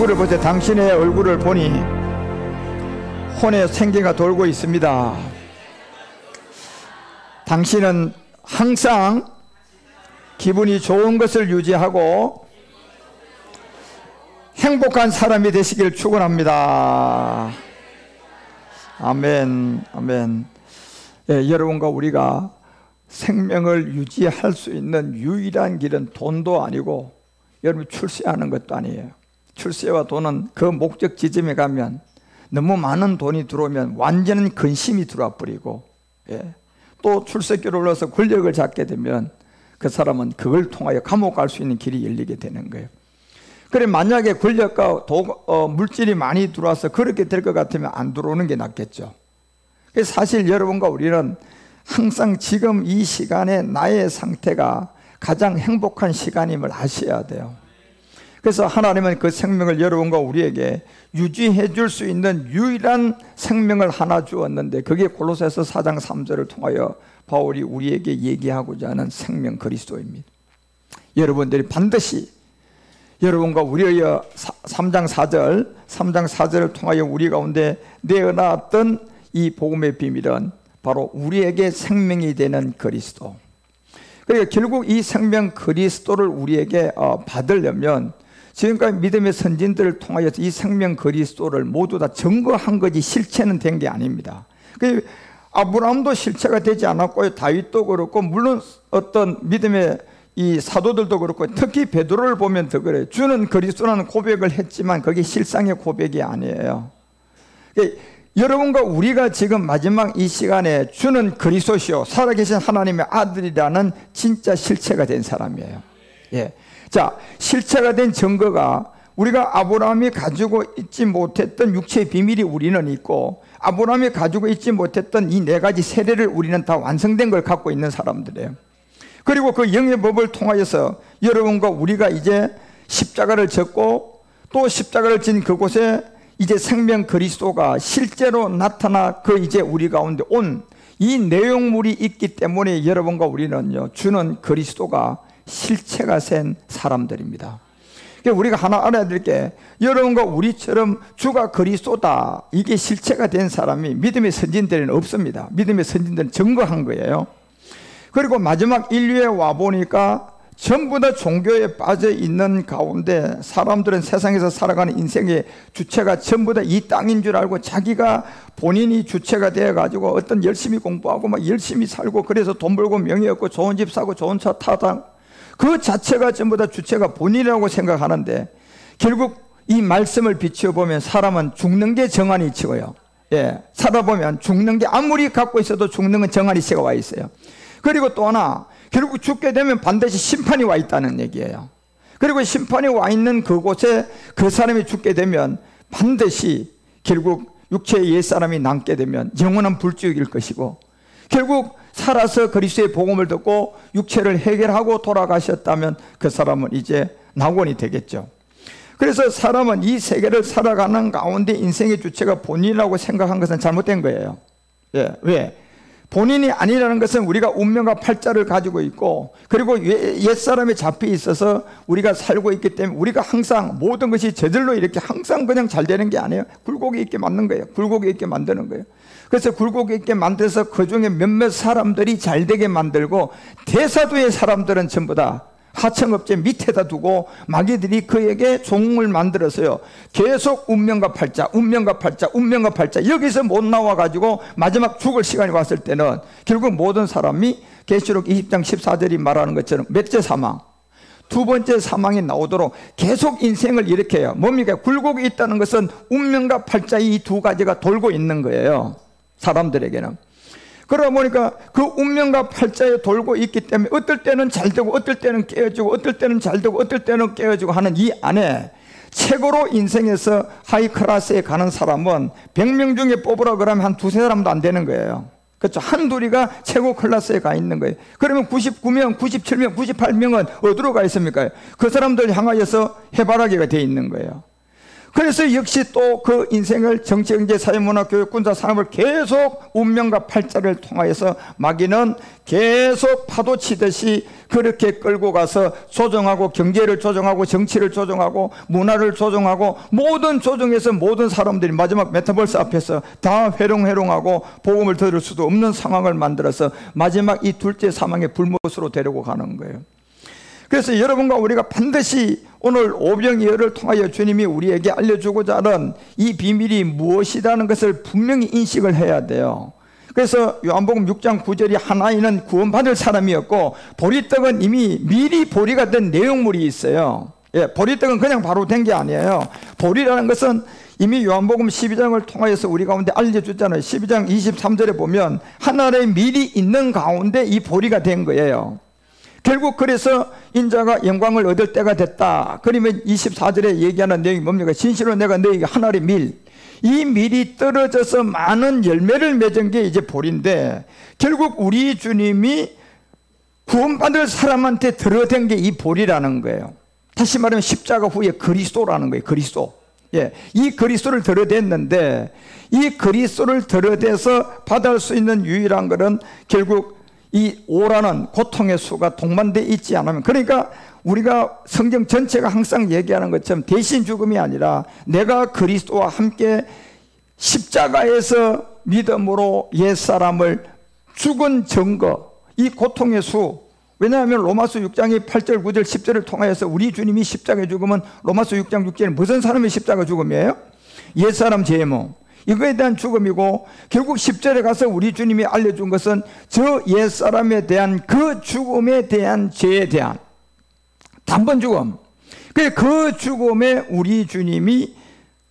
얼굴을 보세요. 당신의 얼굴을 보니 혼의 생기가 돌고 있습니다. 당신은 항상 기분이 좋은 것을 유지하고 행복한 사람이 되시길 축원합니다. 아멘, 아멘. 예, 여러분과 우리가 생명을 유지할 수 있는 유일한 길은 돈도 아니고 여러분 출세하는 것도 아니에요. 출세와 돈은 그 목적 지점에 가면 너무 많은 돈이 들어오면 완전한 근심이 들어와 버리고, 예, 또 출세길을 올라서 권력을 잡게 되면 그 사람은 그걸 통하여 감옥 갈 수 있는 길이 열리게 되는 거예요. 그래, 만약에 권력과 물질이 많이 들어와서 그렇게 될 것 같으면 안 들어오는 게 낫겠죠. 그래서 사실 여러분과 우리는 항상 지금 이 시간에 나의 상태가 가장 행복한 시간임을 아셔야 돼요. 그래서 하나님은 그 생명을 여러분과 우리에게 유지해 줄 수 있는 유일한 생명을 하나 주었는데, 그게 골로새서 4장 3절을 통하여 바울이 우리에게 얘기하고자 하는 생명 그리스도입니다. 여러분들이 반드시 여러분과 우리의 3장 4절을 통하여 우리 가운데 내어놨던 이 복음의 비밀은 바로 우리에게 생명이 되는 그리스도. 그러니까 결국 이 생명 그리스도를 우리에게 받으려면 지금까지 믿음의 선진들을 통하여서 이 생명 그리스도를 모두 다 증거한 거지 실체는 된 게 아닙니다. 아브라함도 실체가 되지 않았고요, 다윗도 그렇고, 물론 어떤 믿음의 이 사도들도 그렇고, 특히 베드로를 보면 더 그래요. 주는 그리스도라는 고백을 했지만 그게 실상의 고백이 아니에요. 여러분과 우리가 지금 마지막 이 시간에 주는 그리스도시요 살아계신 하나님의 아들이라는 진짜 실체가 된 사람이에요. 예. 자, 실체가 된 증거가 우리가 아브라함이 가지고 있지 못했던 육체의 비밀이 우리는 있고, 아브라함이 가지고 있지 못했던 이 네 가지 세례를 우리는 다 완성된 걸 갖고 있는 사람들이에요. 그리고 그 영의 법을 통하여서 여러분과 우리가 이제 십자가를 졌고, 또 십자가를 진 그곳에 이제 생명 그리스도가 실제로 나타나 그 이제 우리 가운데 온 이 내용물이 있기 때문에 여러분과 우리는요, 주는 그리스도가 실체가 된 사람들입니다. 그러니까 우리가 하나 알아야 될 게, 여러분과 우리처럼 주가 그리스도다 이게 실체가 된 사람이 믿음의 선진들은 없습니다. 믿음의 선진들은 증거한 거예요. 그리고 마지막 인류에 와보니까 전부 다 종교에 빠져 있는 가운데 사람들은 세상에서 살아가는 인생의 주체가 전부 다 이 땅인 줄 알고 자기가 본인이 주체가 되어가지고 어떤 열심히 공부하고 막 열심히 살고, 그래서 돈 벌고 명예 얻고 좋은 집 사고 좋은 차 타다, 그 자체가 전부 다 주체가 본인이라고 생각하는데, 결국 이 말씀을 비추어보면 사람은 죽는 게 정한이치고요, 예, 살아보면 죽는 게 아무리 갖고 있어도 죽는 건 정한이치가 와 있어요. 그리고 또 하나, 결국 죽게 되면 반드시 심판이 와 있다는 얘기예요. 그리고 심판이 와 있는 그곳에 그 사람이 죽게 되면 반드시 결국 육체의 옛사람이 남게 되면 영원한 불지옥일 것이고, 결국 살아서 그리스도의 복음을 듣고 육체를 해결하고 돌아가셨다면 그 사람은 이제 낙원이 되겠죠. 그래서 사람은 이 세계를 살아가는 가운데 인생의 주체가 본인이라고 생각한 것은 잘못된 거예요. 예, 왜? 본인이 아니라는 것은 우리가 운명과 팔자를 가지고 있고, 그리고 옛사람에 잡혀 있어서 우리가 살고 있기 때문에 우리가 항상 모든 것이 저절로 이렇게 항상 그냥 잘 되는 게 아니에요. 굴곡이 있게 만든 거예요. 굴곡이 있게 만드는 거예요. 그래서 굴곡이 있게 만들어서 그 중에 몇몇 사람들이 잘 되게 만들고, 대사도의 사람들은 전부 다 하청업체 밑에다 두고 마귀들이 그에게 종을 만들어서요, 계속 운명과 팔자, 운명과 팔자, 운명과 팔자, 여기서 못 나와가지고 마지막 죽을 시간이 왔을 때는 결국 모든 사람이 계시록 20장 14절이 말하는 것처럼 몇째 사망, 두 번째 사망이 나오도록 계속 인생을 이렇게 해요. 뭡니까? 굴곡이 있다는 것은 운명과 팔자 이 두 가지가 돌고 있는 거예요, 사람들에게는. 그러다 보니까 그 운명과 팔자에 돌고 있기 때문에 어떨 때는 잘 되고 어떨 때는 깨어지고 어떨 때는 잘 되고 어떨 때는 깨어지고 하는 이 안에 최고로 인생에서 하이 클래스에 가는 사람은 100명 중에 뽑으라 그러면 한 두세 사람도 안 되는 거예요. 그렇죠? 한둘이가 최고 클래스에 가 있는 거예요. 그러면 99명, 97명, 98명은 어디로 가 있습니까? 그 사람들 향하여서 해바라기가 돼 있는 거예요. 그래서 역시 또 그 인생을 정치, 경제, 사회, 문화, 교육, 군사, 산업을 계속 운명과 팔자를 통하여서 마귀는 계속 파도 치듯이 그렇게 끌고 가서 조정하고, 경제를 조정하고, 정치를 조정하고, 문화를 조정하고, 모든 조정해서 모든 사람들이 마지막 메타버스 앞에서 다 회롱회롱하고 복음을 들을 수도 없는 상황을 만들어서 마지막 이 둘째 사망의 불못으로 데리고 가는 거예요. 그래서 여러분과 우리가 반드시 오늘 오병이어를 통하여 주님이 우리에게 알려주고자 하는 이 비밀이 무엇이라는 것을 분명히 인식을 해야 돼요. 그래서 요한복음 6장 9절이 한 아이는 구원받을 사람이었고 보리떡은 이미 미리 보리가 된 내용물이 있어요. 예, 보리떡은 그냥 바로 된 게 아니에요. 보리라는 것은 이미 요한복음 12장을 통하여서 우리 가운데 알려줬잖아요. 12장 23절에 보면 하늘에 미리 있는 가운데 이 보리가 된 거예요. 결국 그래서 인자가 영광을 얻을 때가 됐다. 그러면 24절에 얘기하는 내용이 뭡니까? 진실로 내가 너에게 하늘의 밀, 이 밀이 떨어져서 많은 열매를 맺은 게 이제 보리인데, 결국 우리 주님이 구원받을 사람한테 들어댄 게 이 보리라는 거예요. 다시 말하면 십자가 후에 그리스도라는 거예요. 그리스도. 예, 이 그리스도를 들어댔는데, 이 그리스도를 들어대서 받을 수 있는 유일한 것은 결국 이 오라는 고통의 수가 동반되어 있지 않으면, 그러니까 우리가 성경 전체가 항상 얘기하는 것처럼 대신 죽음이 아니라 내가 그리스도와 함께 십자가에서 믿음으로 옛사람을 죽은 증거, 이 고통의 수. 왜냐하면 로마서 6장이 8절 9절 10절을 통하여서 우리 주님이 십자가에 죽으면 로마서 6장 6절은 무슨 사람의 십자가 죽음이에요? 옛사람 제모, 이거에 대한 죽음이고, 결국 10절에 가서 우리 주님이 알려준 것은 저 옛사람에 대한 그 죽음에 대한 죄에 대한 단번 죽음. 그 죽음에 우리 주님이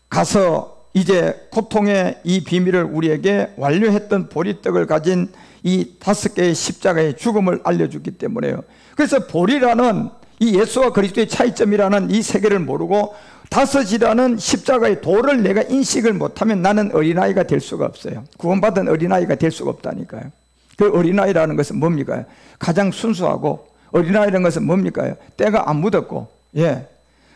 가서 이제 고통의 이 비밀을 우리에게 완료했던 보리떡을 가진 이 5개의 십자가의 죽음을 알려주기 때문에요. 그래서 보리라는 이 예수와 그리스도의 차이점이라는 이 세계를 모르고 5이라는 십자가의 도를 내가 인식을 못하면 나는 어린아이가 될 수가 없어요. 구원받은 어린아이가 될 수가 없다니까요. 그 어린아이라는 것은 뭡니까? 가장 순수하고, 어린아이라는 것은 뭡니까? 때가 안 묻었고, 예.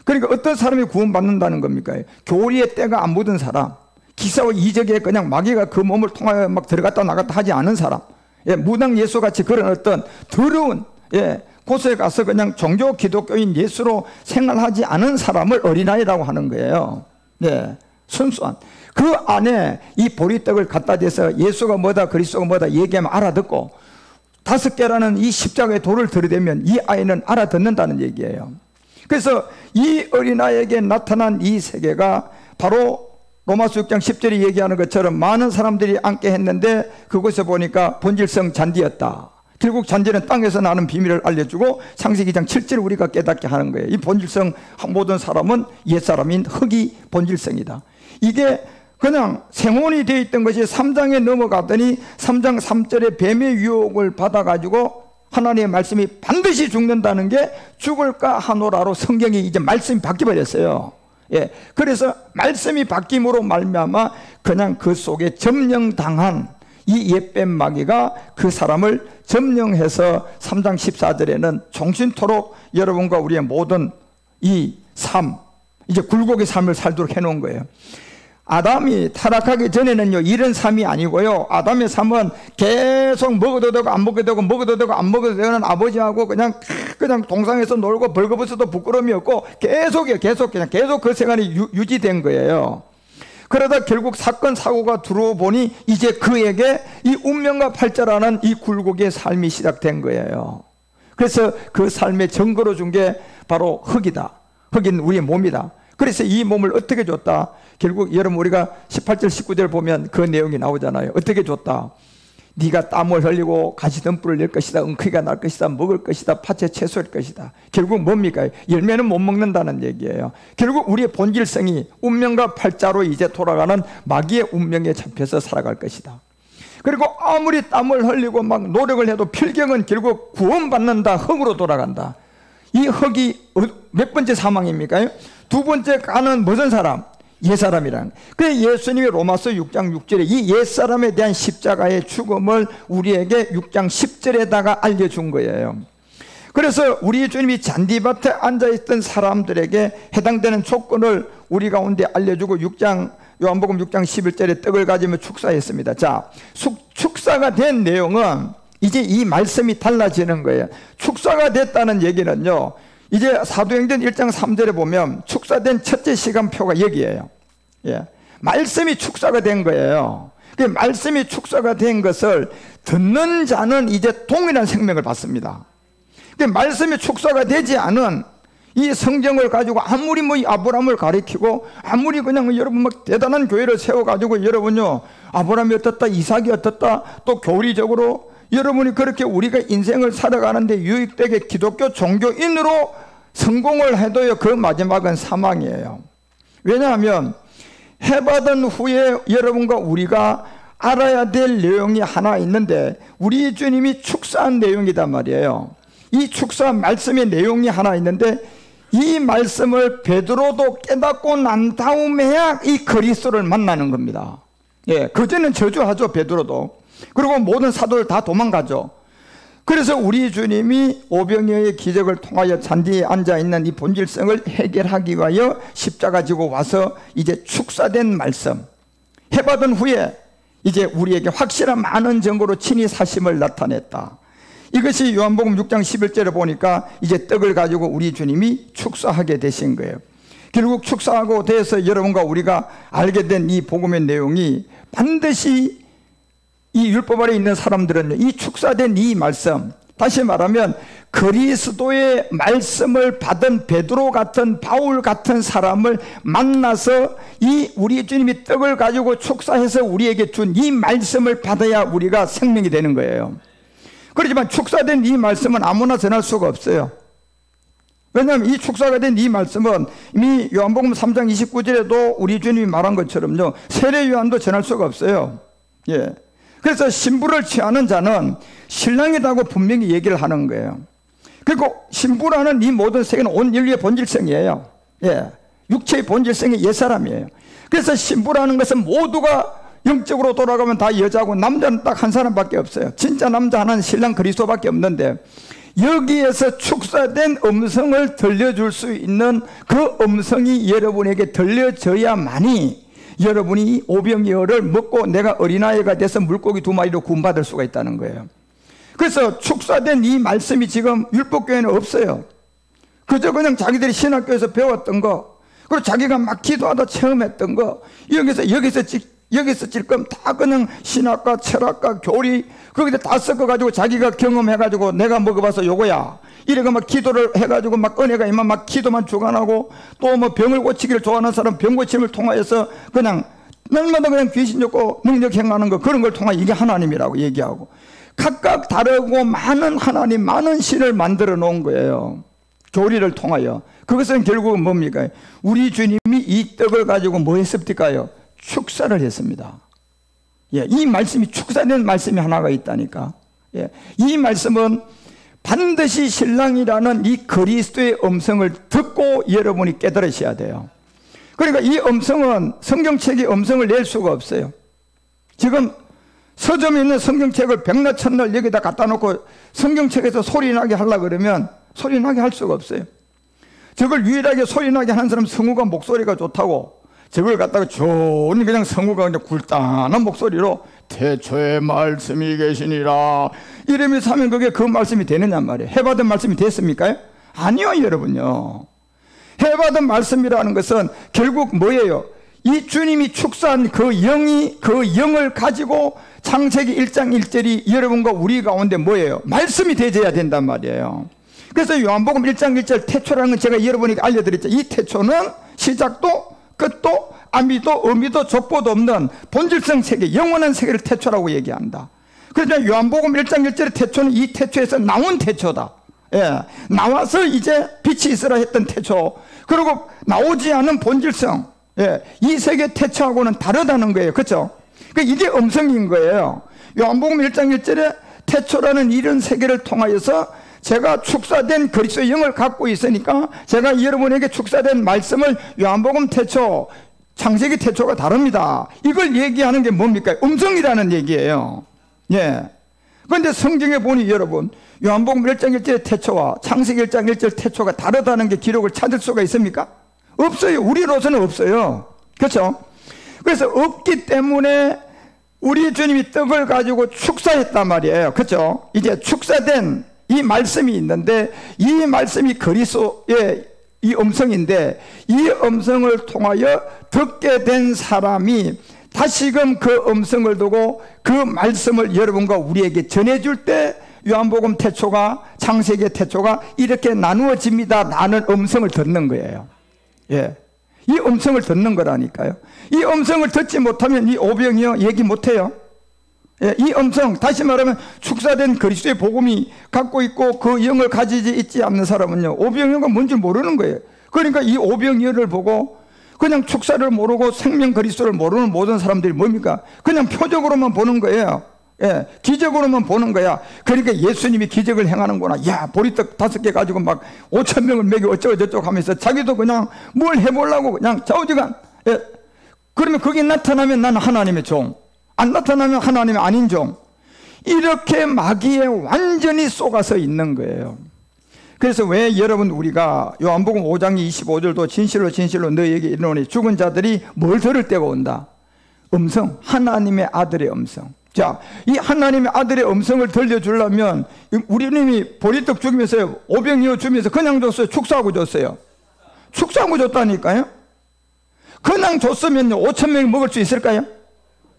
그러니까 어떤 사람이 구원받는다는 겁니까? 교리에 때가 안 묻은 사람, 기사와 이적에 그냥 마귀가 그 몸을 통하여 막 들어갔다 나갔다 하지 않은 사람, 예. 무당 예수같이 그런 어떤 더러운, 예. 곳에 가서 그냥 종교 기독교인 예수로 생활하지 않은 사람을 어린아이라고 하는 거예요. 네, 순수한. 그 안에 이 보리떡을 갖다 대서 예수가 뭐다 그리스도가 뭐다 얘기하면 알아듣고 5개라는 이 십자가의 돌을 들이대면 이 아이는 알아듣는다는 얘기예요. 그래서 이 어린아이에게 나타난 이 세계가 바로 로마서 6장 10절이 얘기하는 것처럼 많은 사람들이 앉게 했는데 그곳에 보니까 본질성 잔디였다. 결국 잔디는 땅에서 나는 비밀을 알려주고 창세기 2장 7절 우리가 깨닫게 하는 거예요. 이 본질성, 모든 사람은 옛사람인 흙이 본질성이다. 이게 그냥 생혼이 되어 있던 것이 3장에 넘어가더니 3장 3절에 뱀의 유혹을 받아가지고 하나님의 말씀이 반드시 죽는다는 게 죽을까 하노라로 성경이 이제 말씀이 바뀌어버렸어요. 예, 그래서 말씀이 바뀜으로 말미암아 그냥 그 속에 점령당한 이 옛뱀 마귀가 그 사람을 점령해서 3장 14절에는 종신토록 여러분과 우리의 모든 이 삶, 이제 굴곡의 삶을 살도록 해놓은 거예요. 아담이 타락하기 전에는요 이런 삶이 아니고요, 아담의 삶은 계속 먹어도 되고 안 먹어도 되고 먹어도 되고 안 먹어도 되는 아버지하고 그냥 동상에서 놀고 벌거벗어도 부끄러움이 없고 계속 그 생활이 유지된 거예요. 그러다 결국 사건 사고가 들어보니 이제 그에게 이 운명과 팔자라는 이 굴곡의 삶이 시작된 거예요. 그래서 그 삶의 증거로 준 게 바로 흙이다. 흙인 우리의 몸이다. 그래서 이 몸을 어떻게 줬다? 결국 여러분 우리가 18절 19절 보면 그 내용이 나오잖아요. 어떻게 줬다? 네가 땀을 흘리고 가시덤불을 낼 것이다. 엉크기가 날 것이다. 먹을 것이다. 팥에 채소일 것이다. 결국 뭡니까? 열매는 못 먹는다는 얘기예요. 결국 우리의 본질성이 운명과 팔자로 이제 돌아가는 마귀의 운명에 잡혀서 살아갈 것이다. 그리고 아무리 땀을 흘리고 막 노력을 해도 필경은 결국 구원받는다. 흙으로 돌아간다. 이 흙이 몇 번째 사망입니까? 2번째 가는 무슨 사람? 옛사람이란. 그래서 예수님이 로마서 6장 6절에 이 옛사람에 대한 십자가의 죽음을 우리에게 6장 10절에다가 알려준 거예요. 그래서 우리 주님이 잔디밭에 앉아있던 사람들에게 해당되는 조건을 우리 가운데 알려주고 요한복음 6장 11절에 떡을 가지며 축사했습니다. 자, 축사가 된 내용은 이제 이 말씀이 달라지는 거예요. 축사가 됐다는 얘기는요, 이제 사도행전 1장 3절에 보면 축사된 첫째 시간표가 여기에요. 예. 말씀이 축사가 된 거예요. 그 말씀이 축사가 된 것을 듣는 자는 이제 동일한 생명을 받습니다. 그 말씀이 축사가 되지 않은 이 성경을 가지고 아무리 뭐 아브라함을 가리키고 아무리 그냥 여러분 막 대단한 교회를 세워가지고 여러분요 아브라함이 어떻다 이삭이 어떻다 또 교리적으로 여러분이 그렇게 우리가 인생을 살아가는데 유익되게 기독교 종교인으로 성공을 해도요 그 마지막은 사망이에요. 왜냐하면 해받은 후에 여러분과 우리가 알아야 될 내용이 하나 있는데 우리 주님이 축사한 내용이단 말이에요. 이 축사 말씀의 내용이 하나 있는데 이 말씀을 베드로도 깨닫고 난 다음에야 이 그리스도를 만나는 겁니다. 예, 그전엔 저주하죠 베드로도. 그리고 모든 사도를 다 도망가죠. 그래서 우리 주님이 오병이어의 기적을 통하여 잔디에 앉아있는 이 본질성을 해결하기 위하여 십자가 지고 와서 이제 축사된 말씀 해받은 후에 이제 우리에게 확실한 많은 증거로 친히 사심을 나타냈다. 이것이 요한복음 6장 11절에 보니까 이제 떡을 가지고 우리 주님이 축사하게 되신 거예요. 결국 축사하고 돼서 여러분과 우리가 알게 된 이 복음의 내용이 반드시 이 율법 아래 있는 사람들은 이 축사된 이 말씀, 다시 말하면 그리스도의 말씀을 받은 베드로 같은 바울 같은 사람을 만나서 이 우리 주님이 떡을 가지고 축사해서 우리에게 준 이 말씀을 받아야 우리가 생명이 되는 거예요. 그렇지만 축사된 이 말씀은 아무나 전할 수가 없어요. 왜냐하면 이 축사가 된 이 말씀은 이미 요한복음 3장 29절에도 우리 주님이 말한 것처럼요 세례 요한도 전할 수가 없어요. 예. 그래서 신부를 취하는 자는 신랑이라고 분명히 얘기를 하는 거예요. 그리고 신부라는 이 모든 세계는 온 인류의 본질성이에요. 예. 육체의 본질성이 옛사람이에요. 그래서 신부라는 것은 모두가 영적으로 돌아가면 다 여자고 남자는 딱 한 사람밖에 없어요. 진짜 남자 하나는 신랑 그리스도밖에 없는데 여기에서 축사된 음성을 들려줄 수 있는 그 음성이 여러분에게 들려져야만이 여러분이 오병이어를 먹고 내가 어린아이가 돼서 물고기 2마리로 구원받을 수가 있다는 거예요. 그래서 축사된 이 말씀이 지금 율법교회는 없어요. 그저 그냥 자기들이 신학교에서 배웠던 거 그리고 자기가 막 기도하다 체험했던 거 여기서 지금 다 그냥 신학과 철학과 교리 거기다 다 섞어가지고 자기가 경험해가지고 내가 먹어봐서 요거야 이래가 막 기도를 해가지고 막 은혜가 임하면 막 기도만 주관하고 또 뭐 병을 고치기를 좋아하는 사람 병 고침을 통하여서 그냥 날마다 그냥 귀신 쫓고 능력 행하는 거 그런 걸 통해 이게 하나님이라고 얘기하고 각각 다르고 많은 하나님 많은 신을 만들어 놓은 거예요. 교리를 통하여. 그것은 결국은 뭡니까? 우리 주님이 이 떡을 가지고 뭐 했습니까요? 축사를 했습니다. 예, 이 말씀이 축사된 말씀이 하나가 있다니까. 예, 이 말씀은 반드시 신랑이라는 이 그리스도의 음성을 듣고 여러분이 깨달으셔야 돼요. 그러니까 이 음성은 성경책의 음성을 낼 수가 없어요. 지금 서점에 있는 성경책을 백나천날 여기다 갖다 놓고 성경책에서 소리나게 하려고 그러면 소리나게 할 수가 없어요. 저걸 유일하게 소리나게 하는 사람은 성우가 목소리가 좋다고 저걸 갖다가 좋은 그냥 성우가 그냥 굴단한 목소리로 태초에 말씀이 계시니라 이러면서 하면 그게 그 말씀이 되느냐 말이에요. 해받은 말씀이 됐습니까? 아니요 여러분요. 해받은 말씀이라는 것은 결국 뭐예요? 이 주님이 축사한 그 영을 가지고 창세기 1장 1절이 여러분과 우리 가운데 뭐예요? 말씀이 되어야 된단 말이에요. 그래서 요한복음 1장 1절 태초라는 건 제가 여러분에게 알려드렸죠. 이 태초는 시작도 끝도 아미도 의미도 족보도 없는 본질성 세계 영원한 세계를 태초라고 얘기한다. 그래서 요한복음 1장 1절의 태초는 이 태초에서 나온 태초다. 예, 나와서 이제 빛이 있으라 했던 태초 그리고 나오지 않은 본질성 예, 이 세계 태초하고는 다르다는 거예요. 그렇죠? 이게 음성인 거예요. 요한복음 1장 1절에 태초라는 이런 세계를 통하여서 제가 축사된 그리스도의 영을 갖고 있으니까 제가 여러분에게 축사된 말씀을 요한복음 태초, 창세기 태초가 다릅니다. 이걸 얘기하는 게 뭡니까? 음성이라는 얘기예요. 예. 그런데 성경에 보니 여러분 요한복음 1장 1절의 태초와 창세기 1장 1절 태초가 다르다는 게 기록을 찾을 수가 있습니까? 없어요. 우리로서는 없어요. 그렇죠? 그래서 없기 때문에 우리 주님이 떡을 가지고 축사했단 말이에요. 그렇죠? 이제 축사된 이 말씀이 있는데, 이 말씀이 그리스도의 이 음성인데, 이 음성을 통하여 듣게 된 사람이 다시금 그 음성을 두고 그 말씀을 여러분과 우리에게 전해줄 때 요한복음 태초가, 창세기 태초가 이렇게 나누어집니다 라는 음성을 듣는 거예요. 예, 이 음성을 듣는 거라니까요. 이 음성을 듣지 못하면 이 오병이요 얘기 못해요. 예, 이 음성, 다시 말하면 축사된 그리스도의 복음이 갖고 있고 그 영을 가지지 있지 않는 사람은요, 오병이어가 뭔지 모르는 거예요. 그러니까 이 오병이어를 보고 그냥 축사를 모르고 생명 그리스도를 모르는 모든 사람들이 뭡니까? 그냥 표적으로만 보는 거예요. 예, 기적으로만 보는 거야. 그러니까 예수님이 기적을 행하는구나. 야, 보리떡 5개 가지고 막 5,000명을 먹여 어쩌고저쩌고 하면서 자기도 그냥 뭘 해보려고 그냥 좌우지간. 예, 그러면 그게 나타나면 나는 하나님의 종, 안 나타나면 하나님의 아닌 종. 이렇게 마귀에 완전히 쏘가서 있는 거예요. 그래서 왜 여러분 우리가 요한복음 5장 25절도 진실로 진실로 너희에게 이르노니 죽은 자들이 뭘 들을 때가 온다? 음성, 하나님의 아들의 음성. 자, 이 하나님의 아들의 음성을 들려주려면 우리님이 보리떡 죽이면서 오병이어 주면서 그냥 줬어요? 축사하고 줬어요? 축사하고 줬다니까요. 그냥 줬으면 5,000명이 먹을 수 있을까요?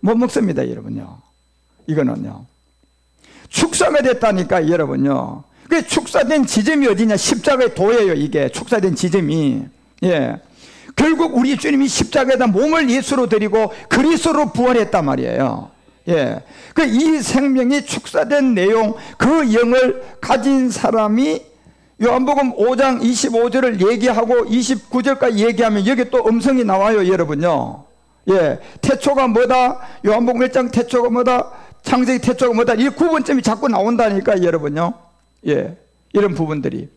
못 먹습니다, 여러분요. 이거는요, 축사가 됐다니까, 여러분요. 그 축사된 지점이 어디냐? 십자가의 도예요. 이게 축사된 지점이. 예, 결국 우리 주님이 십자가에다 몸을 예수로 드리고 그리스도로 부활했단 말이에요. 예, 그 이 생명이 축사된 내용, 그 영을 가진 사람이 요한복음 5장 25절을 얘기하고 29절까지 얘기하면 여기 또 음성이 나와요, 여러분요. 예, 태초가 뭐다? 요한복음 1장 태초가 뭐다? 창세기 태초가 뭐다? 이 구분점이 자꾸 나온다니까, 여러분요. 예, 이런 부분들이.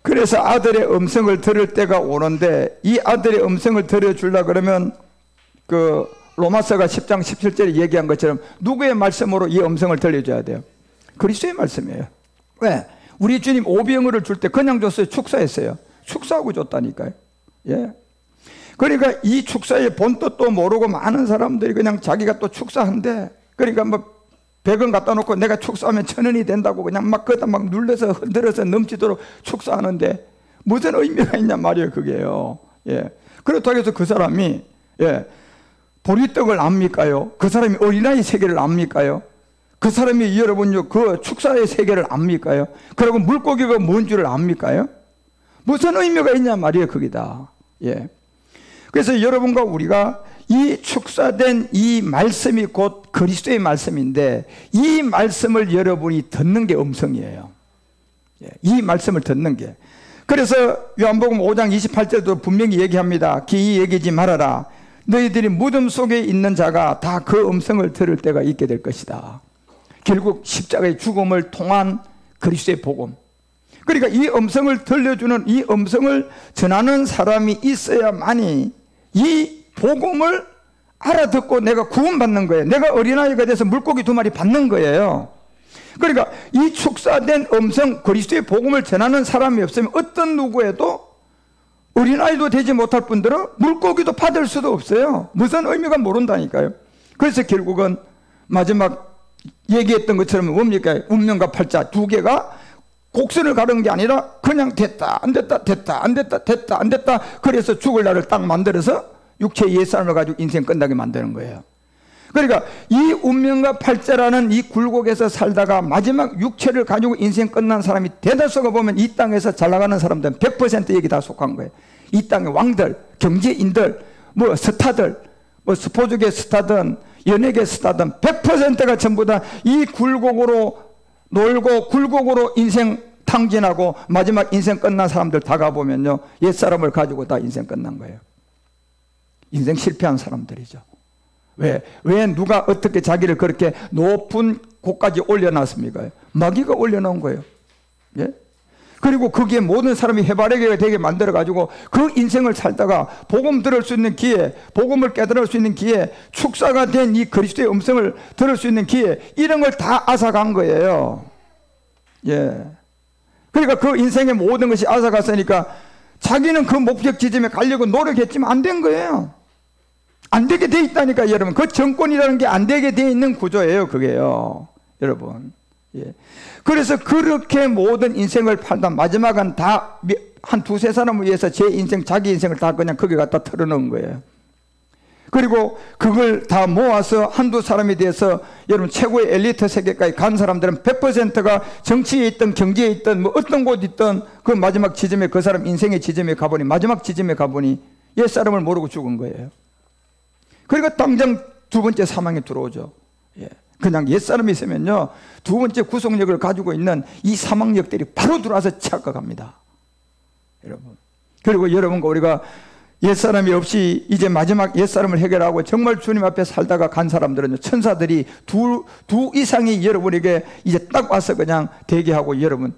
그래서 아들의 음성을 들을 때가 오는데, 이 아들의 음성을 들어주려 그러면 그 로마서가 10장 17절에 얘기한 것처럼 누구의 말씀으로 이 음성을 들려줘야 돼요? 그리스도의 말씀이에요. 왜? 우리 주님 오병이어를 줄 때 그냥 줬어요? 축사했어요? 축사하고 줬다니까요. 예. 그러니까 이 축사의 본뜻도 모르고 많은 사람들이 그냥 자기가 또 축사한대. 그러니까 뭐 100원 갖다 놓고 내가 축사하면 1,000원이 된다고 그냥 막 그다 막 눌러서 흔들어서 넘치도록 축사하는데 무슨 의미가 있냐 말이에요, 그게요. 예. 그렇다고 해서 그 사람이, 예, 보리떡을 압니까요? 그 사람이 어린아이 세계를 압니까요? 그 사람이 여러분요, 그 축사의 세계를 압니까요? 그리고 물고기가 뭔 줄을 압니까요? 무슨 의미가 있냐 말이에요, 거기다. 예. 그래서 여러분과 우리가 이 축사된 이 말씀이 곧 그리스도의 말씀인데, 이 말씀을 여러분이 듣는 게 음성이에요. 예. 이 말씀을 듣는 게. 그래서 요한복음 5장 28절도 분명히 얘기합니다. 기이 여기지 말아라. 너희들이 무덤 속에 있는 자가 다 그 음성을 들을 때가 있게 될 것이다. 결국 십자가의 죽음을 통한 그리스도의 복음. 그러니까 이 음성을 들려주는, 이 음성을 전하는 사람이 있어야만이 이 복음을 알아듣고 내가 구원받는 거예요. 내가 어린아이가 돼서 물고기 2마리 받는 거예요. 그러니까 이 축사된 음성, 그리스도의 복음을 전하는 사람이 없으면 어떤 누구에도 어린아이도 되지 못할 뿐더러 물고기도 받을 수도 없어요. 무슨 의미가 모른다니까요. 그래서 결국은 마지막 얘기했던 것처럼 뭡니까? 운명과 팔자 두 개가 곡선을 가르는 게 아니라 그냥 됐다 안 됐다 됐다 안 됐다 됐다 안 됐다, 그래서 죽을 날을 딱 만들어서 육체의 옛사람을 가지고 인생 끝나게 만드는 거예요. 그러니까 이 운명과 팔자라는 이 굴곡에서 살다가 마지막 육체를 가지고 인생 끝난 사람이 대다수가 보면 이 땅에서 잘 나가는 사람들은 100% 여기 다 속한 거예요. 이 땅의 왕들, 경제인들, 뭐 스타들, 뭐 스포츠계 스타든 연예계 스타든 100%가 전부 다 이 굴곡으로 놀고 굴곡으로 인생 탕진하고 마지막 인생 끝난 사람들 다 가보면요, 옛사람을 가지고 다 인생 끝난 거예요. 인생 실패한 사람들이죠. 왜 누가 어떻게 자기를 그렇게 높은 곳까지 올려놨습니까? 마귀가 올려놓은 거예요. 예? 그리고 거기에 모든 사람이 해바라기가 되게 만들어가지고 그 인생을 살다가 복음 들을 수 있는 기회, 복음을 깨달을 수 있는 기회, 축사가 된 이 그리스도의 음성을 들을 수 있는 기회, 이런 걸 다 앗아간 거예요. 예. 그러니까 그 인생의 모든 것이 앗아갔으니까 자기는 그 목적 지점에 가려고 노력했지만 안 된 거예요. 안 되게 돼 있다니까 여러분. 그 정권이라는 게 안 되게 돼 있는 구조예요, 그게요, 여러분. 예. 그래서 그렇게 모든 인생을 팔다 마지막은 다 한 두세 사람을 위해서 제 인생, 자기 인생을 다 그냥 거기 갖다 털어놓은 거예요. 그리고 그걸 다 모아서 한두 사람에 대해서 여러분 최고의 엘리트 세계까지 간 사람들은 100%가 정치에 있든 경제에 있든 뭐 어떤 곳에 있든 그 마지막 지점에 그 사람 인생의 지점에 가보니 마지막 지점에 가보니 옛사람을 모르고 죽은 거예요. 그러니까 당장 두 번째 사망에 들어오죠. 예. 그냥 옛사람이 있으면요 두 번째 구속력을 가지고 있는 이 사망력들이 바로 들어와서 착각합니다, 여러분. 그리고 여러분과 우리가 옛사람이 없이 이제 마지막 옛사람을 해결하고 정말 주님 앞에 살다가 간 사람들은요 천사들이 두 이상이 여러분에게 이제 딱 와서 그냥 대기하고 여러분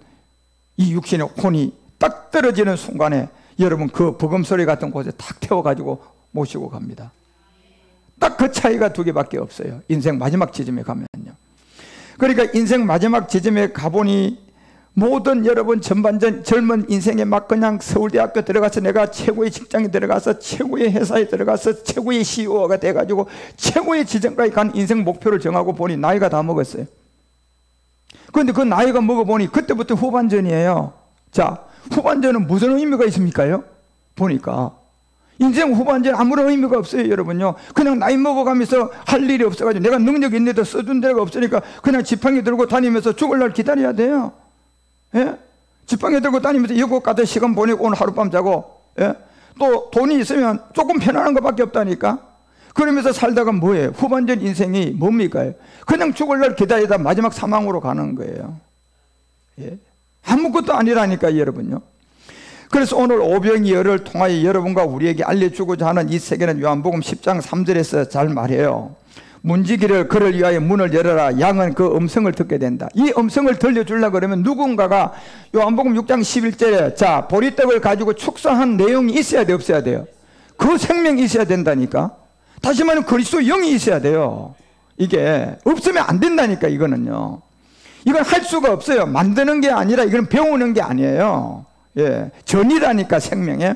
이 육신의 혼이 딱 떨어지는 순간에 여러분 그 버금소리 같은 곳에 탁 태워가지고 모시고 갑니다. 딱 그 차이가 두 개밖에 없어요. 인생 마지막 지점에 가면요. 그러니까 인생 마지막 지점에 가보니 모든 여러분 전반전 젊은 인생에 막 그냥 서울대학교 들어가서 내가 최고의 직장에 들어가서 최고의 회사에 들어가서 최고의 CEO가 돼가지고 최고의 지점까지 간 인생 목표를 정하고 보니 나이가 다 먹었어요. 그런데 그 나이가 먹어보니 그때부터 후반전이에요. 자, 후반전은 무슨 의미가 있습니까요? 보니까 인생 후반전 아무런 의미가 없어요, 여러분요. 그냥 나이 먹어가면서 할 일이 없어가지고 내가 능력이 있는데도 써준 데가 없으니까 그냥 지팡이 들고 다니면서 죽을 날 기다려야 돼요. 예? 지팡이 들고 다니면서 여고 가서 시간 보내고 오늘 하룻밤 자고, 예? 또 돈이 있으면 조금 편안한 것밖에 없다니까. 그러면서 살다가 뭐예요? 후반전 인생이 뭡니까? 그냥 죽을 날 기다리다 마지막 사망으로 가는 거예요. 예? 아무것도 아니라니까, 여러분요. 그래서 오늘 오병이어를 통하여 여러분과 우리에게 알려주고자 하는 이 세계는 요한복음 10장 3절에서 잘 말해요. 문지기를 그를 위하여 문을 열어라. 양은 그 음성을 듣게 된다. 이 음성을 들려주려고 그러면 누군가가 요한복음 6장 11절에 자 보리떡을 가지고 축사한 내용이 있어야 돼, 없어야 돼요? 그 생명이 있어야 된다니까. 다시 말하면 그리스도 영이 있어야 돼요. 이게 없으면 안 된다니까. 이거는요, 이건 할 수가 없어요. 만드는 게 아니라 이건 배우는 게 아니에요. 예, 전이라니까, 생명에.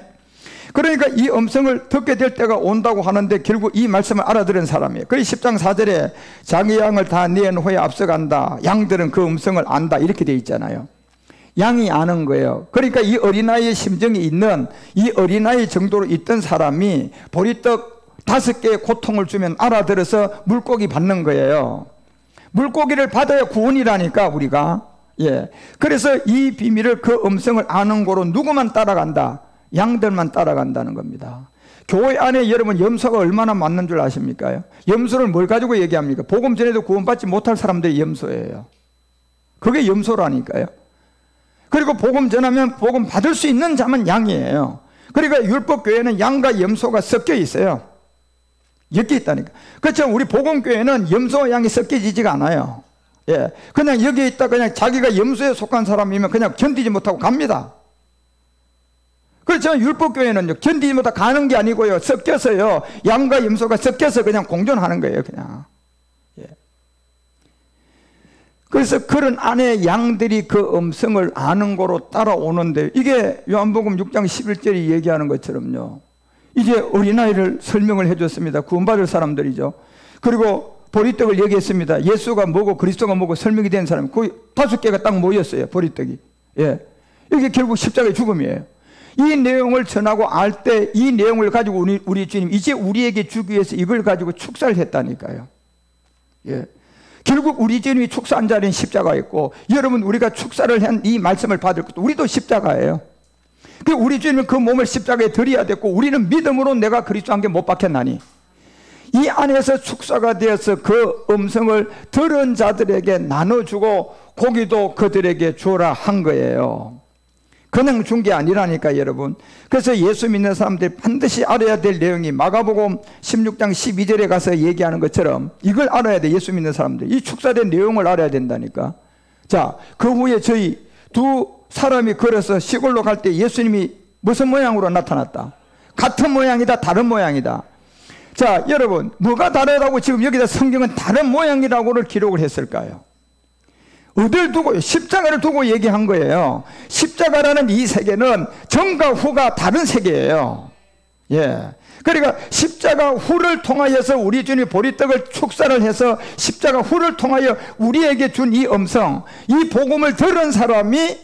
그러니까 이 음성을 듣게 될 때가 온다고 하는데 결국 이 말씀을 알아들은 사람이에요. 그래서 10장 4절에 자기 양을 다 낸 후에 앞서간다. 양들은 그 음성을 안다. 이렇게 되어 있잖아요. 양이 아는 거예요. 그러니까 이 어린아이의 심정이 있는, 이 어린아이 정도로 있던 사람이 보리떡 5개의 고통을 주면 알아들어서 물고기 받는 거예요. 물고기를 받아야 구원이라니까, 우리가. 예. 그래서 이 비밀을, 그 음성을 아는 거로 누구만 따라간다? 양들만 따라간다는 겁니다. 교회 안에 여러분 염소가 얼마나 많은 줄 아십니까? 염소를 뭘 가지고 얘기합니까? 복음 전에도 구원받지 못할 사람들이 염소예요. 그게 염소라니까요. 그리고 복음 전하면 복음 받을 수 있는 자만 양이에요. 그러니까 율법교회는 양과 염소가 섞여 있어요. 엮여 있다니까. 그렇죠. 우리 복음교회는 염소와 양이 섞여지지가 않아요. 예, 그냥 여기에 있다 그냥 자기가 염소에 속한 사람이면 그냥 견디지 못하고 갑니다. 그렇죠. 율법교회는요, 견디지 못하고 가는 게 아니고요, 섞여서요, 양과 염소가 섞여서 그냥 공존하는 거예요, 그냥. 예. 그래서 그런 안에 양들이 그 음성을 아는 거로 따라오는데, 이게 요한복음 6장 11절이 얘기하는 것처럼요, 이제 어린아이를 설명을 해줬습니다. 구원받을 사람들이죠. 그리고 보리떡을 얘기했습니다. 예수가 뭐고 그리스도가 뭐고 설명이 된 사람이 거의 5개가 딱 모였어요, 보리떡이. 예. 이게 결국 십자가의 죽음이에요. 이 내용을 전하고 알 때 이 내용을 가지고 우리 주님 이제 우리에게 주기 위해서 이걸 가지고 축사를 했다니까요. 예. 결국 우리 주님이 축사한 자리는 십자가였고, 여러분 우리가 축사를 한 이 말씀을 받을 것도 우리도 십자가예요. 우리 주님은 그 몸을 십자가에 드려야 됐고, 우리는 믿음으로 내가 그리스도와 함께 못 박혔나니, 이 안에서 축사가 되어서 그 음성을 들은 자들에게 나눠주고 고기도 그들에게 주라 한 거예요. 그냥 준 게 아니라니까, 여러분. 그래서 예수 믿는 사람들이 반드시 알아야 될 내용이 마가복음 16장 12절에 가서 얘기하는 것처럼 이걸 알아야 돼. 예수 믿는 사람들 이 축사된 내용을 알아야 된다니까. 자, 그 후에 저희 두 사람이 걸어서 시골로 갈 때 예수님이 무슨 모양으로 나타났다? 같은 모양이다, 다른 모양이다. 자, 여러분 뭐가 다르다고 지금 여기다 성경은 다른 모양이라고를 기록을 했을까요? 어딜 두고? 십자가를 두고 얘기한 거예요. 십자가라는 이 세계는 전과 후가 다른 세계예요. 예. 그러니까 십자가 후를 통하여서 우리 주님이 보리떡을 축사를 해서 십자가 후를 통하여 우리에게 준 이 음성, 이 복음을 들은 사람이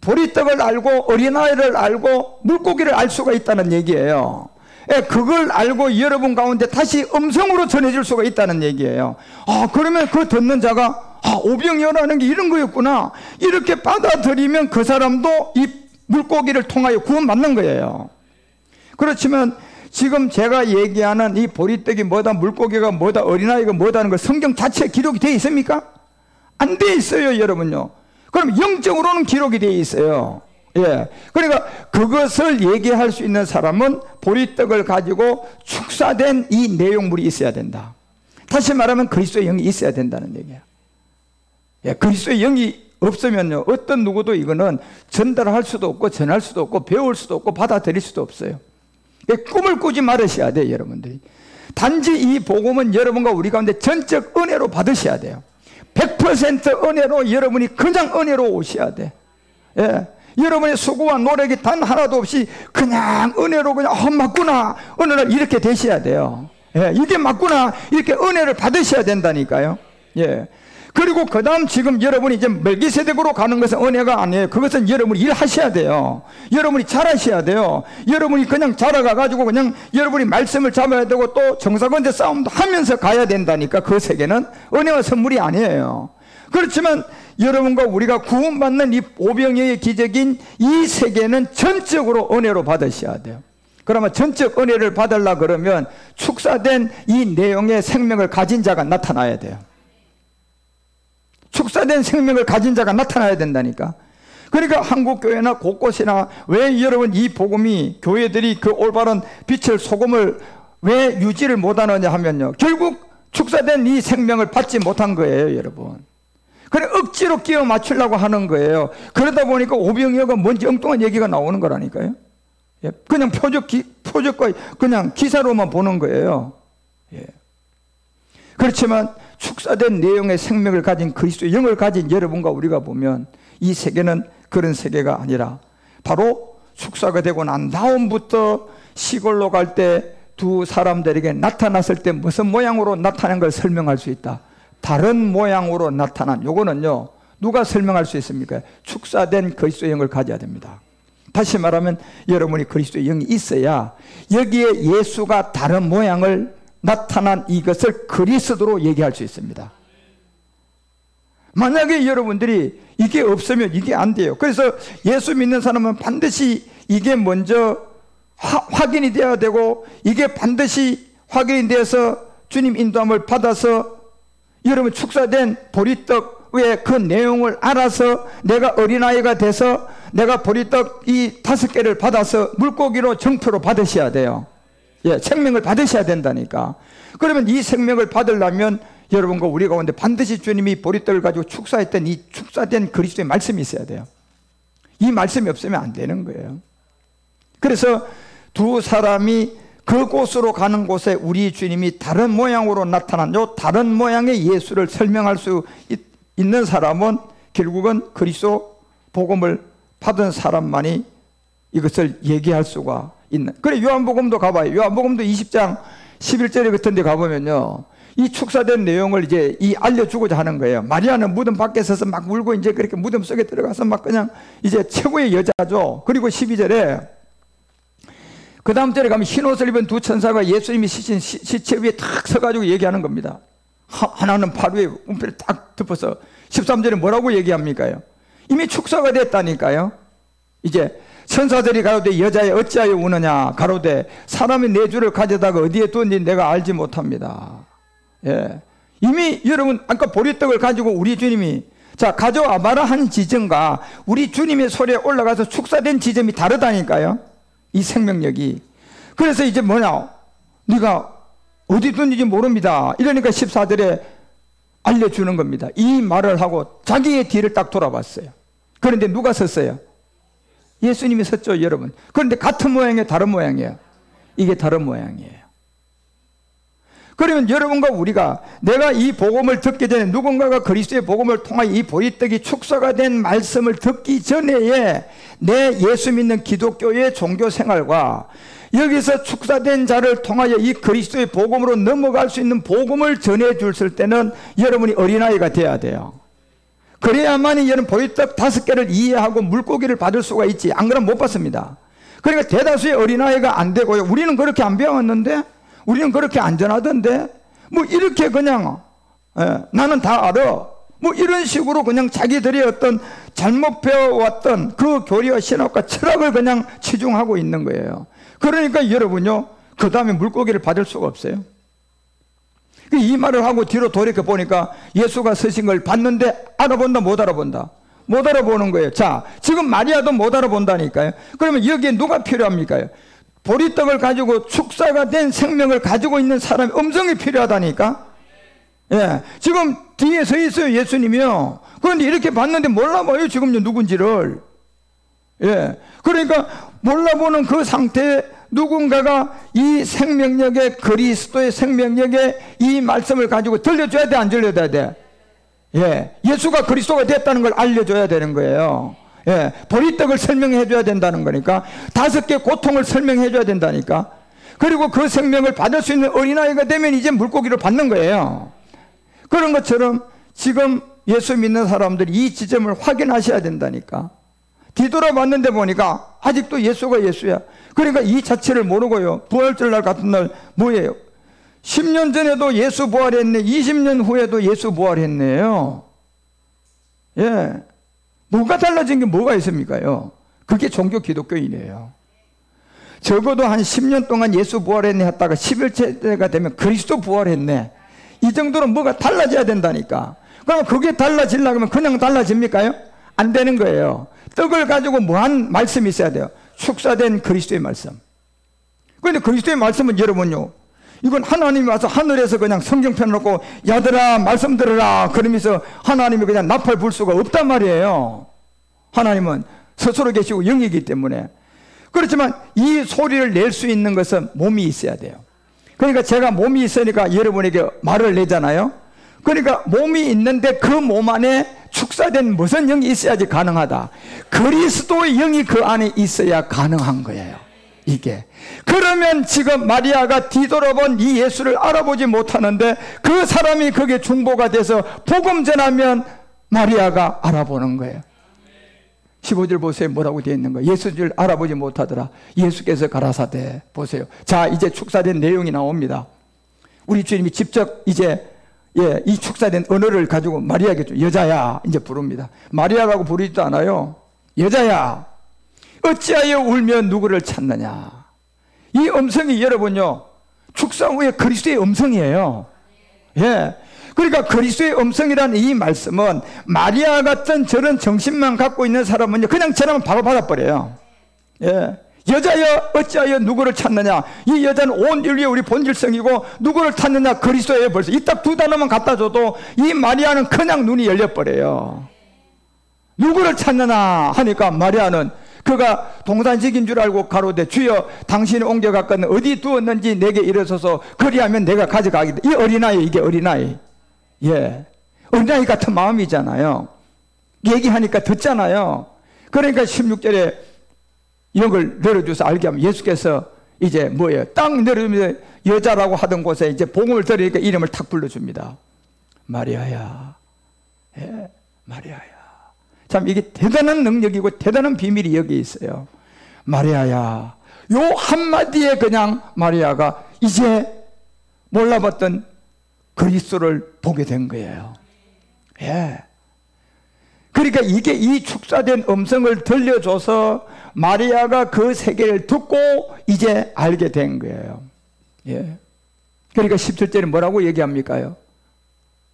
보리떡을 알고 어린아이를 알고 물고기를 알 수가 있다는 얘기예요. 예, 그걸 알고 여러분 가운데 다시 음성으로 전해질 수가 있다는 얘기예요. 아, 그러면 그 듣는 자가 오병이어라는 게 이런 거였구나, 이렇게 받아들이면 그 사람도 이 물고기를 통하여 구원받는 거예요. 그렇지만 지금 제가 얘기하는 이 보리떡이 뭐다, 물고기가 뭐다, 어린아이가 뭐다는 거 성경 자체에 기록이 되어 있습니까? 안 되어 있어요, 여러분요. 그럼 영적으로는 기록이 되어 있어요. 예. 그러니까 그것을 얘기할 수 있는 사람은 보리떡을 가지고 축사된 이 내용물이 있어야 된다. 다시 말하면 그리스도의 영이 있어야 된다는 얘기야. 예. 그리스도의 영이 없으면요, 어떤 누구도 이거는 전달할 수도 없고 전할 수도 없고 배울 수도 없고 받아들일 수도 없어요. 꿈을 꾸지 말으셔야 돼요, 여러분들이. 단지 이 복음은 여러분과 우리 가운데 전적 은혜로 받으셔야 돼요. 100% 은혜로, 여러분이 그냥 은혜로 오셔야 돼. 예. 여러분의 수고와 노력이 단 하나도 없이 그냥 은혜로 그냥 맞구나, 은혜를 이렇게 되셔야 돼요. 예. 이게 맞구나, 이렇게 은혜를 받으셔야 된다니까요. 예. 그리고 그 다음 지금 여러분이 이제 멜기세덱으로 가는 것은 은혜가 아니에요. 그것은 여러분이 일하셔야 돼요. 여러분이 잘하셔야 돼요. 여러분이 그냥 자라가가지고 그냥 여러분이 말씀을 잡아야 되고 또 정사건대 싸움도 하면서 가야 된다니까. 그 세계는 은혜와 선물이 아니에요. 그렇지만 여러분과 우리가 구원받는 이 오병이어의 기적인 이 세계는 전적으로 은혜로 받으셔야 돼요. 그러면 전적 은혜를 받으려고 그러면 축사된 이 내용의 생명을 가진 자가 나타나야 돼요. 축사된 생명을 가진 자가 나타나야 된다니까. 그러니까 한국교회나 곳곳이나 왜 여러분 이 복음이, 교회들이 그 올바른 빛을, 소금을 왜 유지를 못하느냐 하면요, 결국 축사된 이 생명을 받지 못한 거예요, 여러분. 그래 억지로 끼워 맞추려고 하는 거예요. 그러다 보니까 오병이어가 뭔지 엉뚱한 얘기가 나오는 거라니까요. 그냥 표적과 그냥 기사로만 보는 거예요. 예. 그렇지만 축사된 내용의 생명을 가진 그리스도의 영을 가진 여러분과 우리가 보면 이 세계는 그런 세계가 아니라 바로 축사가 되고 난 다음부터 시골로 갈 때 두 사람들에게 나타났을 때 무슨 모양으로 나타난 걸 설명할 수 있다. 다른 모양으로 나타난, 요거는요 누가 설명할 수 있습니까? 축사된 그리스도의 영을 가져야 됩니다. 다시 말하면 여러분이 그리스도의 영이 있어야 여기에 예수가 다른 모양을 나타난 이것을 그리스도로 얘기할 수 있습니다. 만약에 여러분들이 이게 없으면 이게 안 돼요. 그래서 예수 믿는 사람은 반드시 이게 먼저 확인이 되어야 되고, 이게 반드시 확인이 되어서 주님 인도함을 받아서 여러분 축사된 보리떡의 그 내용을 알아서 내가 어린아이가 돼서 내가 보리떡 이 5개를 받아서 물고기로 정표로 받으셔야 돼요. 예, 생명을 받으셔야 된다니까. 그러면 이 생명을 받으려면 여러분과 우리 가운데 반드시 주님이 보리떡을 가지고 축사했던 이 축사된 그리스도의 말씀이 있어야 돼요. 이 말씀이 없으면 안 되는 거예요. 그래서 두 사람이 그곳으로 가는 곳에 우리 주님이 다른 모양으로 나타난 요 다른 모양의 예수를 설명할 수 있는 사람은 결국은 그리스도 복음을 받은 사람만이 이것을 얘기할 수가 있는. 그래 요한복음도 가봐요. 요한복음도 20장 11절에 같은 데 가보면요, 이 축사된 내용을 이제 알려주고자 하는 거예요. 마리아는 무덤 밖에 서서 막 울고 이제 그렇게 무덤 속에 들어가서 막 그냥 이제 최고의 여자죠. 그리고 12절에 그 다음 절에 가면 흰 옷을 입은 두 천사가 예수님이 시신 시체 위에 탁 서가지고 얘기하는 겁니다. 하나는 팔 위에 움필을 딱 덮어서 13절에 뭐라고 얘기합니까? 이미 축사가 됐다니까요. 이제 천사들이 가로되 여자여 어찌하여 우느냐, 가로되 사람이 내 주를 가져다가 어디에 두었는지 내가 알지 못합니다. 예. 이미 여러분 아까 보리떡을 가지고 우리 주님이 자 가져와 봐라 한 지점과 우리 주님의 소리에 올라가서 축사된 지점이 다르다니까요. 이 생명력이. 그래서 이제 뭐냐, 네가 어디 둔지 모릅니다. 이러니까 14절에 알려주는 겁니다. 이 말을 하고 자기의 뒤를 딱 돌아봤어요. 그런데 누가 섰어요? 예수님이 섰죠, 여러분. 그런데 같은 모양이에요, 다른 모양이에요? 이게 다른 모양이에요. 그러면 여러분과 우리가 내가 이 복음을 듣기 전에 누군가가 그리스도의 복음을 통하여 이 보리떡이 축사가 된 말씀을 듣기 전에의 내 예수 믿는 기독교의 종교 생활과 여기서 축사된 자를 통하여 이 그리스도의 복음으로 넘어갈 수 있는 복음을 전해줄 때는 여러분이 어린아이가 돼야 돼요. 그래야만이 여러분 보리떡 5개를 이해하고 물고기를 받을 수가 있지. 안 그러면 못 받습니다. 그러니까 대다수의 어린아이가 안 되고요. 우리는 그렇게 안 배웠는데, 우리는 그렇게 안전하던데, 뭐 이렇게 그냥 나는 다 알아, 뭐 이런 식으로 그냥 자기들이 어떤 잘못 배워왔던 그 교리와 신학과 철학을 그냥 치중하고 있는 거예요. 그러니까 여러분요, 그 다음에 물고기를 받을 수가 없어요. 이 말을 하고 뒤로 돌이켜 보니까 예수가 서신 걸 봤는데 알아본다 못 알아본다? 못 알아보는 거예요. 자, 지금 마리아도 못 알아본다니까요. 그러면 여기에 누가 필요합니까? 보리떡을 가지고 축사가 된 생명을 가지고 있는 사람의 음성이 필요하다니까. 예, 지금 뒤에 서 있어요, 예수님이요. 그런데 이렇게 봤는데 몰라봐요, 지금 누군지를. 예, 그러니까 몰라보는 그 상태에 누군가가 이 생명력의, 그리스도의 생명력의 이 말씀을 가지고 들려줘야 돼, 안 들려줘야 돼? 예, 예수가 그리스도가 됐다는 걸 알려줘야 되는 거예요. 예, 보리떡을 설명해 줘야 된다는 거니까, 5개 고통을 설명해 줘야 된다니까. 그리고 그 생명을 받을 수 있는 어린아이가 되면 이제 물고기를 받는 거예요. 그런 것처럼 지금 예수 믿는 사람들이 이 지점을 확인하셔야 된다니까. 뒤돌아봤는데 보니까 아직도 예수가 예수야. 그러니까 이 자체를 모르고요, 부활절 날 같은 날 뭐예요? 10년 전에도 예수 부활했네, 20년 후에도 예수 부활했네요. 예, 뭐가 달라진 게 뭐가 있습니까요? 그게 종교 기독교인이에요. 적어도 한 10년 동안 예수 부활했네 했다가 11세가 되면 그리스도 부활했네, 이 정도로 뭐가 달라져야 된다니까. 그럼 그게 달라지려면 그냥 달라집니까요? 안 되는 거예요. 떡을 가지고 뭐한 말씀이 있어야 돼요. 축사된 그리스도의 말씀. 그런데 그리스도의 말씀은 여러분요, 이건 하나님이 와서 하늘에서 그냥 성경 펴놓고 야들아 말씀 들으라 그러면서 하나님이 그냥 나팔 불 수가 없단 말이에요. 하나님은 스스로 계시고 영이기 때문에. 그렇지만 이 소리를 낼 수 있는 것은 몸이 있어야 돼요. 그러니까 제가 몸이 있으니까 여러분에게 말을 내잖아요. 그러니까 몸이 있는데 그 몸 안에 축사된 무슨 영이 있어야지 가능하다. 그리스도의 영이 그 안에 있어야 가능한 거예요, 이게. 그러면 지금 마리아가 뒤돌아본 이 예수를 알아보지 못하는데 그 사람이 거기에 중보가 돼서 복음 전하면 마리아가 알아보는 거예요. 15절 보세요. 뭐라고 되어 있는 거예요? 예수를 알아보지 못하더라. 예수께서 가라사대. 보세요. 자, 이제 축사된 내용이 나옵니다. 우리 주님이 직접 이제 이 축사된 언어를 가지고 마리아에게 좀 여자야 이제 부릅니다. 마리아라고 부르지도 않아요. 여자야, 어찌하여 울며 누구를 찾느냐. 이 음성이 여러분요, 축사 후에 그리스도의 음성이에요. 예, 그러니까 그리스도의 음성이라는 이 말씀은 마리아 같은 저런 정신만 갖고 있는 사람은요, 그냥 전하면 바로 받아버려요. 예, 여자여 어찌하여 누구를 찾느냐. 이 여자는 온 인류의 우리 본질성이고 누구를 찾느냐, 그리스도예요. 벌써 이 딱 2단어만 갖다 줘도 이 마리아는 그냥 눈이 열려버려요. 누구를 찾느냐 하니까 마리아는 그가 동산직인 줄 알고 가로되 주여 당신이 옮겨갔거든 어디 두었는지 내게 이르소서 그리하면 내가 가져가겠다. 이 어린아이, 이게 어린아이. 예, 어린아이 같은 마음이잖아요. 얘기하니까 듣잖아요. 그러니까 16절에 이런 걸 내려줘서 알게 하면 예수께서 이제 뭐예요? 딱 내려주면 여자라고 하던 곳에 이제 복음을 들으니까 이름을 탁 불러줍니다. 마리아야. 예, 마리아야. 참 이게 대단한 능력이고 대단한 비밀이 여기 있어요. 마리아야. 요 한마디에 그냥 마리아가 이제 몰라봤던 그리스도를 보게 된 거예요. 예. 그러니까 이게 이 축사된 음성을 들려줘서 마리아가 그 세계를 듣고 이제 알게 된 거예요. 예. 그러니까 17절에 뭐라고 얘기합니까요?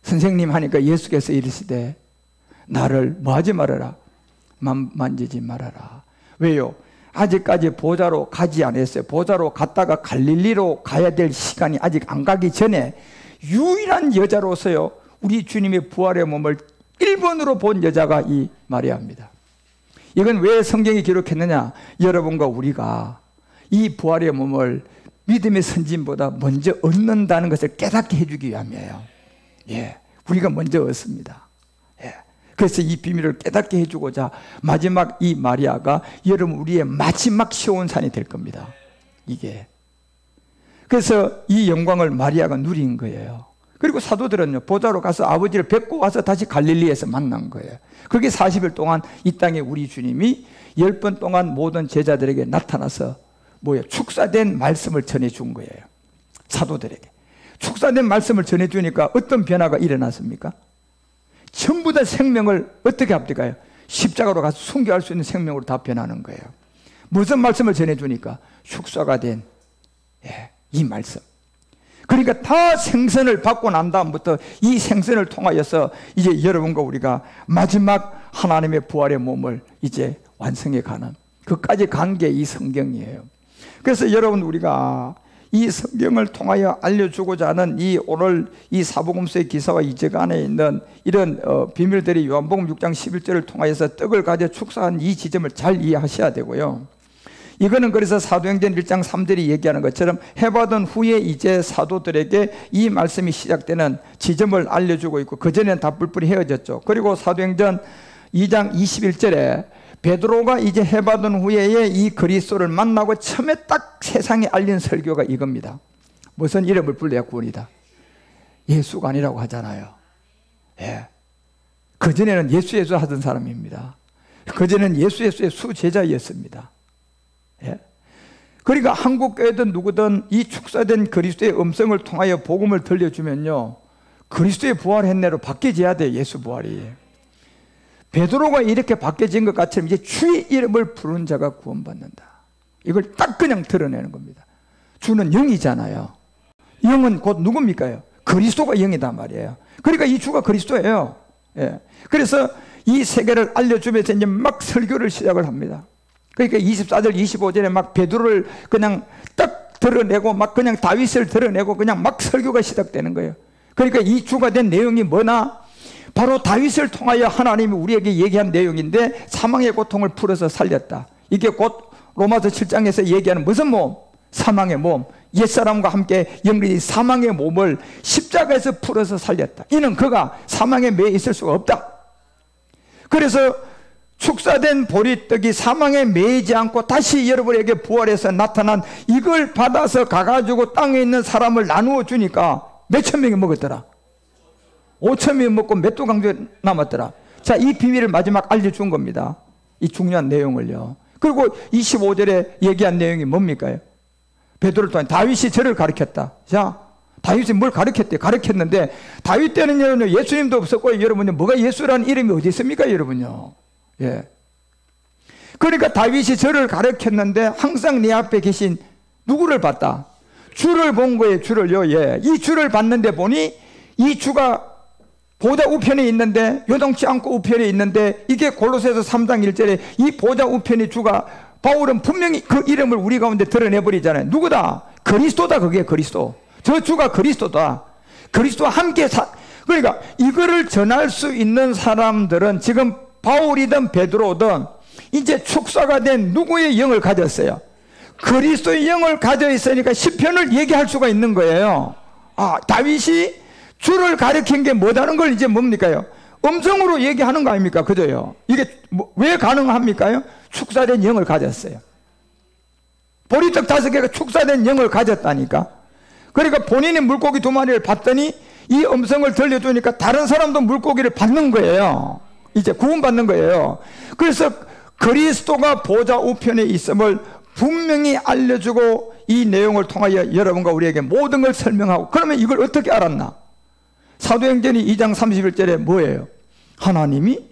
선생님 하니까 예수께서 이르시되 나를 뭐하지 말아라, 만지지 말아라. 왜요? 아직까지 보좌로 가지 않았어요. 보좌로 갔다가 갈릴리로 가야 될 시간이 아직 안 가기 전에 유일한 여자로서요, 우리 주님의 부활의 몸을 1번으로 본 여자가 이 마리아입니다. 이건 왜 성경이 기록했느냐? 여러분과 우리가 이 부활의 몸을 믿음의 선진보다 먼저 얻는다는 것을 깨닫게 해주기 위함이에요. 예, 우리가 먼저 얻습니다. 예, 그래서 이 비밀을 깨닫게 해주고자 마지막 이 마리아가 여러분 우리의 마지막 시온산이 될 겁니다. 이게 그래서 이 영광을 마리아가 누린 거예요. 그리고 사도들은요, 보좌로 가서 아버지를 뵙고 와서 다시 갈릴리에서 만난 거예요. 그게 40일 동안 이 땅에 우리 주님이 10번 동안 모든 제자들에게 나타나서 축사된 말씀을 전해준 거예요. 사도들에게 축사된 말씀을 전해주니까 어떤 변화가 일어났습니까? 전부 다 생명을 어떻게 합니까요? 십자가로 가서 순교할 수 있는 생명으로 다 변하는 거예요. 무슨 말씀을 전해주니까? 축사가 된 이 말씀. 그러니까 다 생선을 받고 난 다음부터 이 생선을 통하여서 이제 여러분과 우리가 마지막 하나님의 부활의 몸을 이제 완성해 가는 그까지 간 게 이 성경이에요. 그래서 여러분 우리가 이 성경을 통하여 알려주고자 하는 이 오늘 이 사복음서의 기사와 이제가 안에 있는 이런 비밀들이 요한복음 6장 11절을 통하여서 떡을 가져 축사한 이 지점을 잘 이해하셔야 되고요. 이거는 그래서 사도행전 1장 3절이 얘기하는 것처럼 해받은 후에 이제 사도들에게 이 말씀이 시작되는 지점을 알려주고 있고, 그전에는 다 뿔뿔이 헤어졌죠. 그리고 사도행전 2장 21절에 베드로가 이제 해받은 후에 이 그리스도를 만나고 처음에 딱 세상에 알린 설교가 이겁니다. 무슨 이름을 불러야 구원이다? 예수가 아니라고 하잖아요. 예. 그전에는 예수 하던 사람입니다. 그전에는 예수의 수제자였습니다. 예. 그러니까 한국 교회든 누구든 이 축사된 그리스도의 음성을 통하여 복음을 들려주면요, 그리스도의 부활했네로 바뀌어져야 돼요. 예수 부활이. 베드로가 이렇게 바뀌어진 것 같으면 이제 주의 이름을 부른 자가 구원받는다. 이걸 딱 그냥 드러내는 겁니다. 주는 영이잖아요. 영은 곧 누굽니까요? 그리스도가 영이단 말이에요. 그러니까 이 주가 그리스도예요. 예. 그래서 이 세계를 알려주면서 이제 막 설교를 시작을 합니다. 그러니까 24절 25절에 막 베드로를 그냥 딱 드러내고 막 그냥 다윗을 드러내고 그냥 막 설교가 시작되는 거예요. 그러니까 이 주가 된 내용이 뭐나 바로 다윗을 통하여 하나님이 우리에게 얘기한 내용인데, 사망의 고통을 풀어서 살렸다. 이게 곧 로마서 7장에서 얘기하는 무슨 몸? 사망의 몸. 옛사람과 함께 영리히 사망의 몸을 십자가에서 풀어서 살렸다. 이는 그가 사망에 매여 있을 수가 없다. 그래서 축사된 보리떡이 사망에 매이지 않고 다시 여러분에게 부활해서 나타난 이걸 받아서 가가지고 땅에 있는 사람을 나누어 주니까 몇천 명이 먹었더라? 5천 명이 먹고 몇 도 강조에 남았더라? 자, 이 비밀을 마지막 알려준 겁니다. 이 중요한 내용을요. 그리고 25절에 얘기한 내용이 뭡니까? 베드로를 통해 다윗이 저를 가르쳤다. 자, 다윗이 뭘 가르쳤대? 가르쳤는데 다윗 때는 여러분 예수님도 없었고, 여러분요, 뭐가 예수라는 이름이 어디 있습니까, 여러분요? 예. 그러니까 다윗이 저를 가르쳤는데 항상 내 앞에 계신 누구를 봤다? 주를 본 거예요. 주를요. 예. 이 주를 봤는데 보니 이 주가 보좌 우편에 있는데, 요동치 않고 우편에 있는데, 이게 골로새서 3장 1절에 이 보좌 우편의 주가 바울은 분명히 그 이름을 우리 가운데 드러내버리잖아요. 누구다? 그리스도다. 그게 그리스도. 저 주가 그리스도다. 그리스도와 함께 그러니까 이거를 전할 수 있는 사람들은 지금 바울이든 베드로든 이제 축사가 된 누구의 영을 가졌어요? 그리스도의 영을 가져 있으니까 시편을 얘기할 수가 있는 거예요. 아, 다윗이 주를 가르친 게 뭐다는 걸 이제 뭡니까요? 음성으로 얘기하는 거 아닙니까? 그죠요? 이게 왜 가능합니까요? 축사된 영을 가졌어요. 보리떡 5개가 축사된 영을 가졌다니까. 그러니까 본인이 물고기 2마리를 봤더니 이 음성을 들려주니까 다른 사람도 물고기를 받는 거예요. 이제 구원받는 거예요. 그래서 그리스도가 보좌 우편에 있음을 분명히 알려주고 이 내용을 통하여 여러분과 우리에게 모든 걸 설명하고, 그러면 이걸 어떻게 알았나? 사도행전이 2장 31절에 뭐예요? 하나님이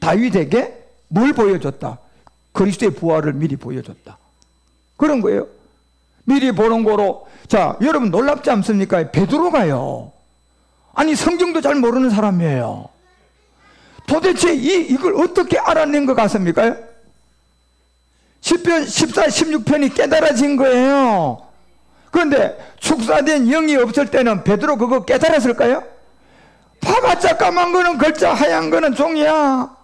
다윗에게 뭘 보여줬다? 그리스도의 부활을 미리 보여줬다. 그런 거예요. 미리 보는 거로. 자, 여러분 놀랍지 않습니까? 베드로가요, 아니 성경도 잘 모르는 사람이에요. 도대체 이걸 어떻게 알아낸 것 같습니까? 10편, 14, 16편이 깨달아진 거예요. 그런데 축사된 영이 없을 때는 베드로 그거 깨달았을까요? 파봤자 까만 거는 글자, 하얀 거는 종이야.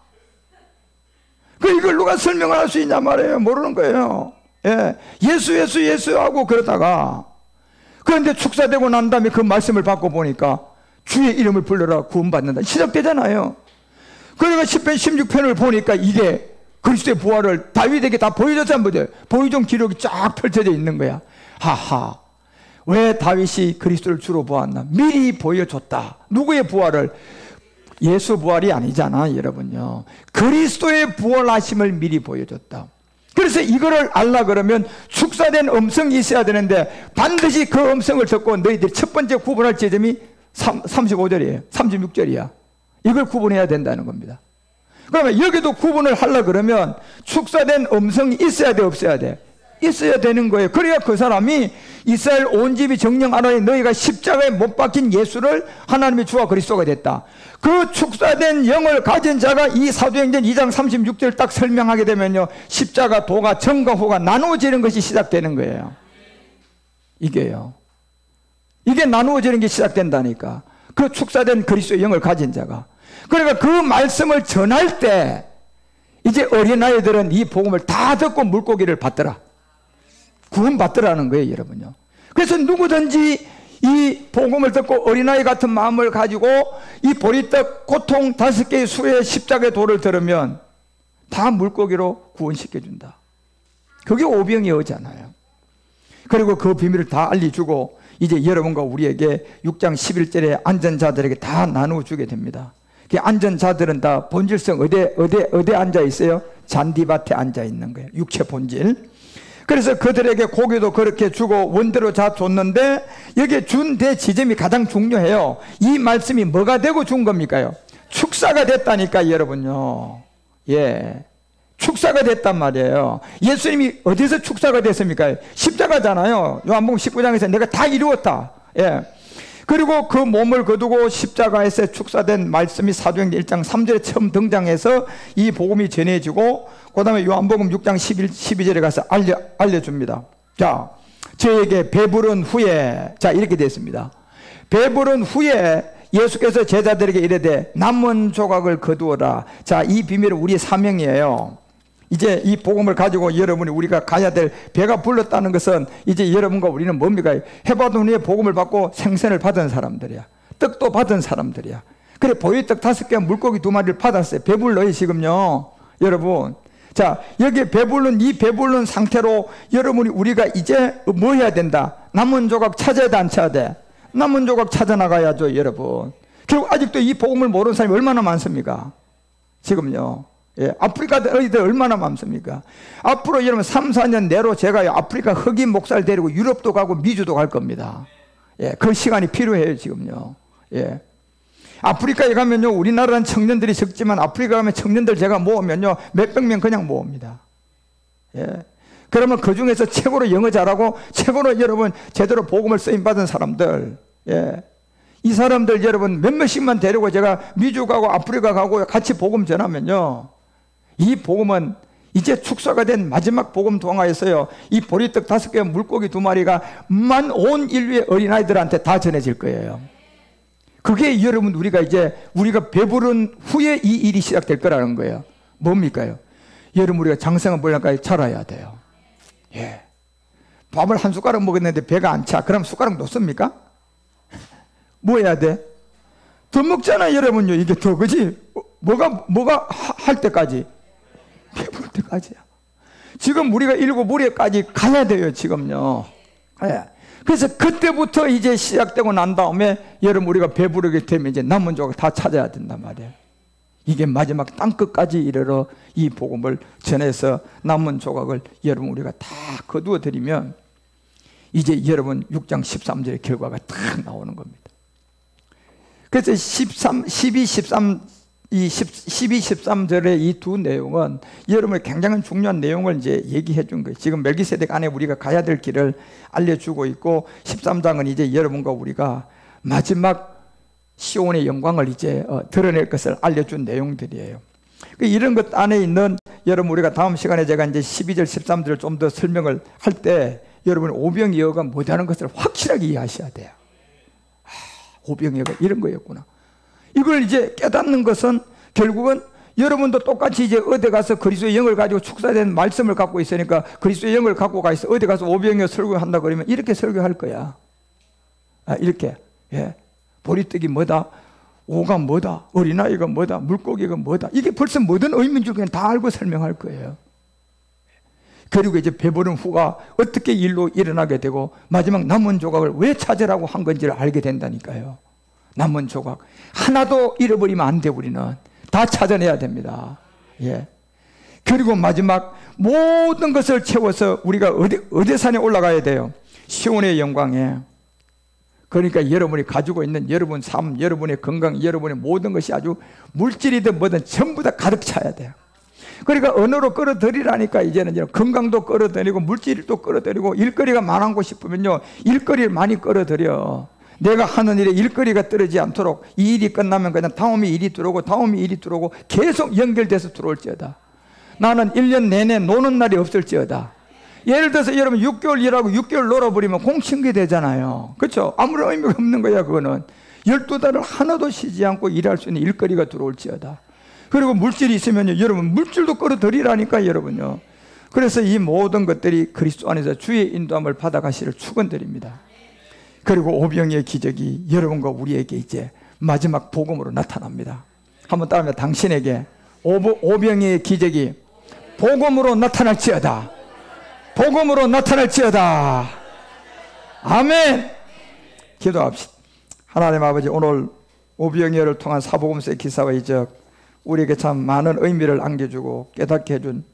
이걸 누가 설명을 할 수 있냐 말이에요. 모르는 거예요. 예, 예수 하고 그러다가, 그런데 축사되고 난 다음에 그 말씀을 받고 보니까 주의 이름을 불러라 구원받는다 시작되잖아요. 그러니까 10편 16편을 보니까 이게 그리스도의 부활을 다윗에게 다 보여줬잖아요. 보여준 기록이 쫙 펼쳐져 있는 거야. 하하, 왜 다윗이 그리스도를 주로 보았나? 미리 보여줬다. 누구의 부활을? 예수 부활이 아니잖아 여러분요. 그리스도의 부활하심을 미리 보여줬다. 그래서 이거를 알라 그러면 축사된 음성이 있어야 되는데 반드시 그 음성을 듣고 너희들이 첫 번째 구분할 지점이 35절이에요 36절이야 이걸 구분해야 된다는 겁니다. 그러면 여기도 구분을 하려 그러면 축사된 음성이 있어야 돼 없어야 돼? 있어야 되는 거예요. 그래야 그 사람이 이스라엘 온 집이 정령하노니 너희가 십자가에 못 박힌 예수를 하나님의 주와 그리스도가 됐다. 그 축사된 영을 가진 자가 이 사도행전 2장 36절 딱 설명하게 되면요 십자가 도가 전과 후가 나누어지는 것이 시작되는 거예요. 이게요, 이게 나누어지는 게 시작된다니까. 그 축사된 그리스도의 영을 가진 자가. 그러니까 그 말씀을 전할 때 이제 어린아이들은 이 복음을 다 듣고 물고기를 받더라, 구원받더라는 거예요 여러분요. 그래서 누구든지 이 복음을 듣고 어린아이 같은 마음을 가지고 이 보리떡 고통 5개의 수의 십자가의 도를 들으면 다 물고기로 구원시켜준다. 그게 오병이어잖아요. 그리고 그 비밀을 다 알려주고 이제 여러분과 우리에게 6장 11절에 앉은 자들에게 다 나누어주게 됩니다. 그 앉은 자들은 다 본질성 어디에 앉아 있어요? 잔디밭에 앉아 있는 거예요. 육체 본질. 그래서 그들에게 고기도 그렇게 주고 원대로 다 줬는데 여기에 준 대 지점이 가장 중요해요. 이 말씀이 뭐가 되고 준 겁니까요? 축사가 됐다니까 여러분요. 예, 축사가 됐단 말이에요. 예수님이 어디서 축사가 됐습니까? 십자가잖아요. 요한복음 19장에서 내가 다 이루었다. 예. 그리고 그 몸을 거두고 십자가에서 축사된 말씀이 사도행전 1장 3절에 처음 등장해서 이 복음이 전해지고 그 다음에 요한복음 6장 12절에 가서 알려줍니다. 자, 저에게 배부른 후에, 자 이렇게 됐습니다. 배부른 후에 예수께서 제자들에게 이르되 남은 조각을 거두어라. 자, 이 비밀은 우리의 사명이에요. 이제 이 복음을 가지고 여러분이 우리가 가야 될, 배가 불렀다는 것은 이제 여러분과 우리는 뭡니까? 해바도니의 복음을 받고 생선을 받은 사람들이야. 떡도 받은 사람들이야. 그래 보리떡 5개 물고기 2마리를 받았어요. 배불러요 지금요 여러분. 자, 여기 배부른, 이 배부른 상태로 여러분이 우리가 이제 뭐 해야 된다? 남은 조각 찾아야 돼 안 찾아야 돼? 남은 조각 찾아 나가야죠 여러분. 결국 아직도 이 복음을 모르는 사람이 얼마나 많습니까 지금요. 예, 아프리카 어디들 얼마나 많습니까? 앞으로 여러분 3, 4년 내로 제가 아프리카 흑인 목사를 데리고 유럽도 가고 미주도 갈 겁니다. 예, 그 시간이 필요해요 지금요. 예. 아프리카에 가면요 우리나라는 청년들이 적지만 아프리카 가면 청년들 제가 모으면요 몇백 명 그냥 모읍니다. 예. 그러면 그 중에서 최고로 영어 잘하고 최고로 여러분 제대로 복음을 쓰임 받은 사람들, 예, 이 사람들 여러분 몇몇씩만 데리고 제가 미주 가고 아프리카 가고 같이 복음 전하면요 이 복음은 이제 축사가 된 마지막 복음 동화에서요 이 보리떡 5개 물고기 2마리가 만 온 인류의 어린아이들한테 다 전해질 거예요. 그게 여러분 우리가 배부른 후에 이 일이 시작될 거라는 거예요. 뭡니까요? 여러분 우리가 장성한 분량까지 자라야 돼요. 예. 밥을 한 숟가락 먹었는데 배가 안 차. 그럼 숟가락 놓습니까? 뭐 해야 돼? 더 먹잖아 여러분요. 이게 더 그지? 뭐가 할 때까지? 배부를 때까지야. 지금 우리가 7무리까지 가야 돼요 지금요. 예. 그래서 그때부터 이제 시작되고 난 다음에 여러분 우리가 배부르게 되면 이제 남은 조각 다 찾아야 된단 말이에요. 이게 마지막 땅끝까지 이르러 이 복음을 전해서 남은 조각을 여러분 우리가 다 거두어 드리면 이제 여러분 6장 13절의 결과가 딱 나오는 겁니다. 그래서 12, 13절의 이 두 내용은 여러분의 굉장히 중요한 내용을 이제 얘기해 준 거예요. 지금 멜기세덱 안에 우리가 가야 될 길을 알려주고 있고 13장은 이제 여러분과 우리가 마지막 시온의 영광을 이제 드러낼 것을 알려준 내용들이에요. 이런 것 안에 있는 여러분 우리가 다음 시간에 제가 이제 12절 13절을 좀 더 설명을 할 때 여러분 오병이어가 뭐라는 것을 확실하게 이해하셔야 돼요. 오병이어가 이런 거였구나. 이걸 이제 깨닫는 것은 결국은 여러분도 똑같이 이제 어디 가서 그리스도의 영을 가지고 축사된 말씀을 갖고 있으니까 그리스도의 영을 갖고 가 있어. 어디 가서 오병이어 설교한다 그러면 이렇게 설교할 거야. 이렇게. 예. 보리떡이 뭐다? 오가 뭐다? 어린아이가 뭐다? 물고기가 뭐다? 이게 벌써 모든 의미인 줄 그냥 다 알고 설명할 거예요. 그리고 이제 배부른 후가 어떻게 일로 일어나게 되고 마지막 남은 조각을 왜 찾으라고 한 건지를 알게 된다니까요. 남은 조각 하나도 잃어버리면 안 돼. 우리는 다 찾아내야 됩니다. 예. 그리고 마지막 모든 것을 채워서 우리가 어디 산에 올라가야 돼요? 시온의 영광에. 그러니까 여러분이 가지고 있는 여러분 삶, 여러분의 건강, 여러분의 모든 것이 아주 물질이든 뭐든 전부 다 가득 차야 돼요. 그러니까 언어로 끌어들이라니까 이제는 건강도 끌어들이고 물질도 끌어들이고 일거리가 많고 싶으면요 일거리를 많이 끌어들여. 내가 하는 일에 일거리가 떨어지지 않도록 이 일이 끝나면 그냥 다음이 일이 들어오고 다음이 일이 들어오고 계속 연결돼서 들어올지어다. 나는 1년 내내 노는 날이 없을지어다. 예를 들어서 여러분 6개월 일하고 6개월 놀아버리면 공신기 되잖아요. 그렇죠? 아무런 의미가 없는 거야. 그거는 12달을 하나도 쉬지 않고 일할 수 있는 일거리가 들어올지어다. 그리고 물질이 있으면요 여러분 물질도 끌어들이라니까 여러분요. 그래서 이 모든 것들이 그리스도 안에서 주의 인도함을 받아가시를 축원드립니다. 그리고 오병이의 기적이 여러분과 우리에게 이제 마지막 복음으로 나타납니다. 한번 따라하면 당신에게 오병이의 기적이 복음으로 나타날지어다. 복음으로 나타날지어다. 아멘. 기도합시다. 하나님 아버지, 오늘 오병이어를 통한 사복음서의 기사와 이적 우리에게 참 많은 의미를 안겨주고 깨닫게 해준,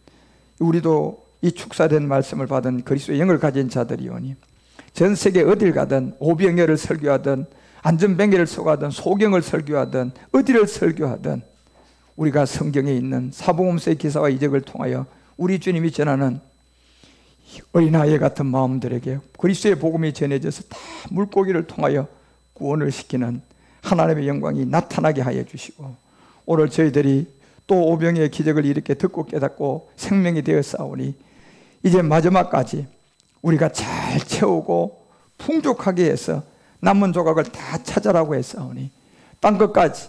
우리도 이 축사된 말씀을 받은 그리스도의 영을 가진 자들이오니 전 세계 어딜 가든 오병이어를 설교하든 안전뱅이를 소개하든 소경을 설교하든 어디를 설교하든 우리가 성경에 있는 사복음서의 기사와 이적을 통하여 우리 주님이 전하는 어린아이 같은 마음들에게 그리스도의 복음이 전해져서 다 물고기를 통하여 구원을 시키는 하나님의 영광이 나타나게 하여 주시고, 오늘 저희들이 또 오병이의 기적을 이렇게 듣고 깨닫고 생명이 되어 싸우니 이제 마지막까지 우리가 잘 채우고 풍족하게 해서 남은 조각을 다 찾아라고 했사오니 땅 끝까지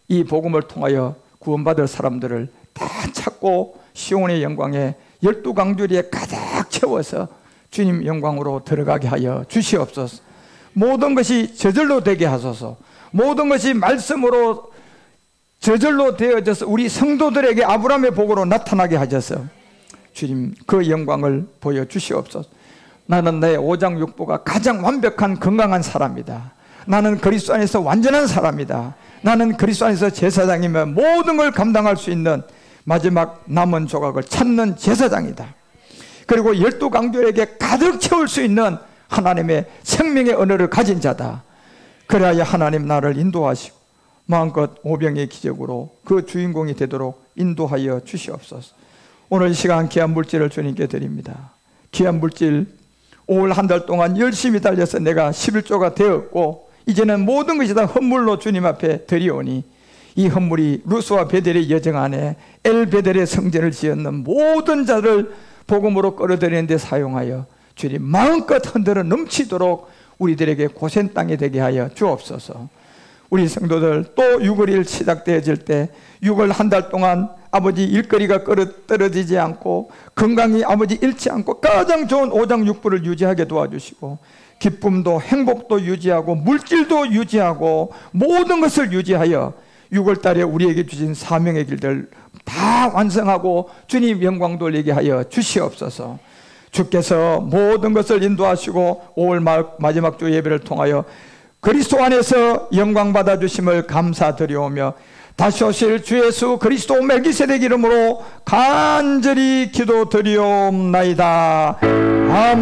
이 복음을 통하여 구원받을 사람들을 다 찾고 시온의 영광에 12강주리에 가득 채워서 주님 영광으로 들어가게 하여 주시옵소서. 모든 것이 저절로 되게 하소서. 모든 것이 말씀으로 저절로 되어져서 우리 성도들에게 아브라함의 복으로 나타나게 하셔서 주님 그 영광을 보여주시옵소서. 나는 내 오장육부가 가장 완벽한 건강한 사람이다. 나는 그리스도 안에서 완전한 사람이다. 나는 그리스도 안에서 제사장이면 모든 걸 감당할 수 있는 마지막 남은 조각을 찾는 제사장이다. 그리고 12강조에게 가득 채울 수 있는 하나님의 생명의 언어를 가진 자다. 그래야 하나님 나를 인도하시고 마음껏 오병이의 기적으로 그 주인공이 되도록 인도하여 주시옵소서. 오늘 이 시간 귀한 물질을 주님께 드립니다. 귀한 물질, 올 한 달 동안 열심히 달려서 내가 11조가 되었고 이제는 모든 것이 다 헌물로 주님 앞에 드리오니 이 헌물이 루스와 베델의 여정 안에 엘베델의 성전을 지었는 모든 자를 복음으로 끌어들이는 데 사용하여 주님 마음껏 흔들어 넘치도록 우리들에게 고센 땅이 되게 하여 주옵소서. 우리 성도들 또 6월일 시작되어질 때 6월 한 달 동안 아버지 일거리가 떨어지지 않고 건강이 아버지 잃지 않고 가장 좋은 오장육부를 유지하게 도와주시고 기쁨도 행복도 유지하고 물질도 유지하고 모든 것을 유지하여 6월 달에 우리에게 주신 사명의 길들 다 완성하고 주님 영광 돌리게 하여 주시옵소서. 주께서 모든 것을 인도하시고 5월 마지막 주 예배를 통하여 그리스도 안에서 영광 받아주심을 감사드리오며 다시 오실 주 예수 그리스도 멜기세덱 이름으로 간절히 기도드리옵나이다. 아멘.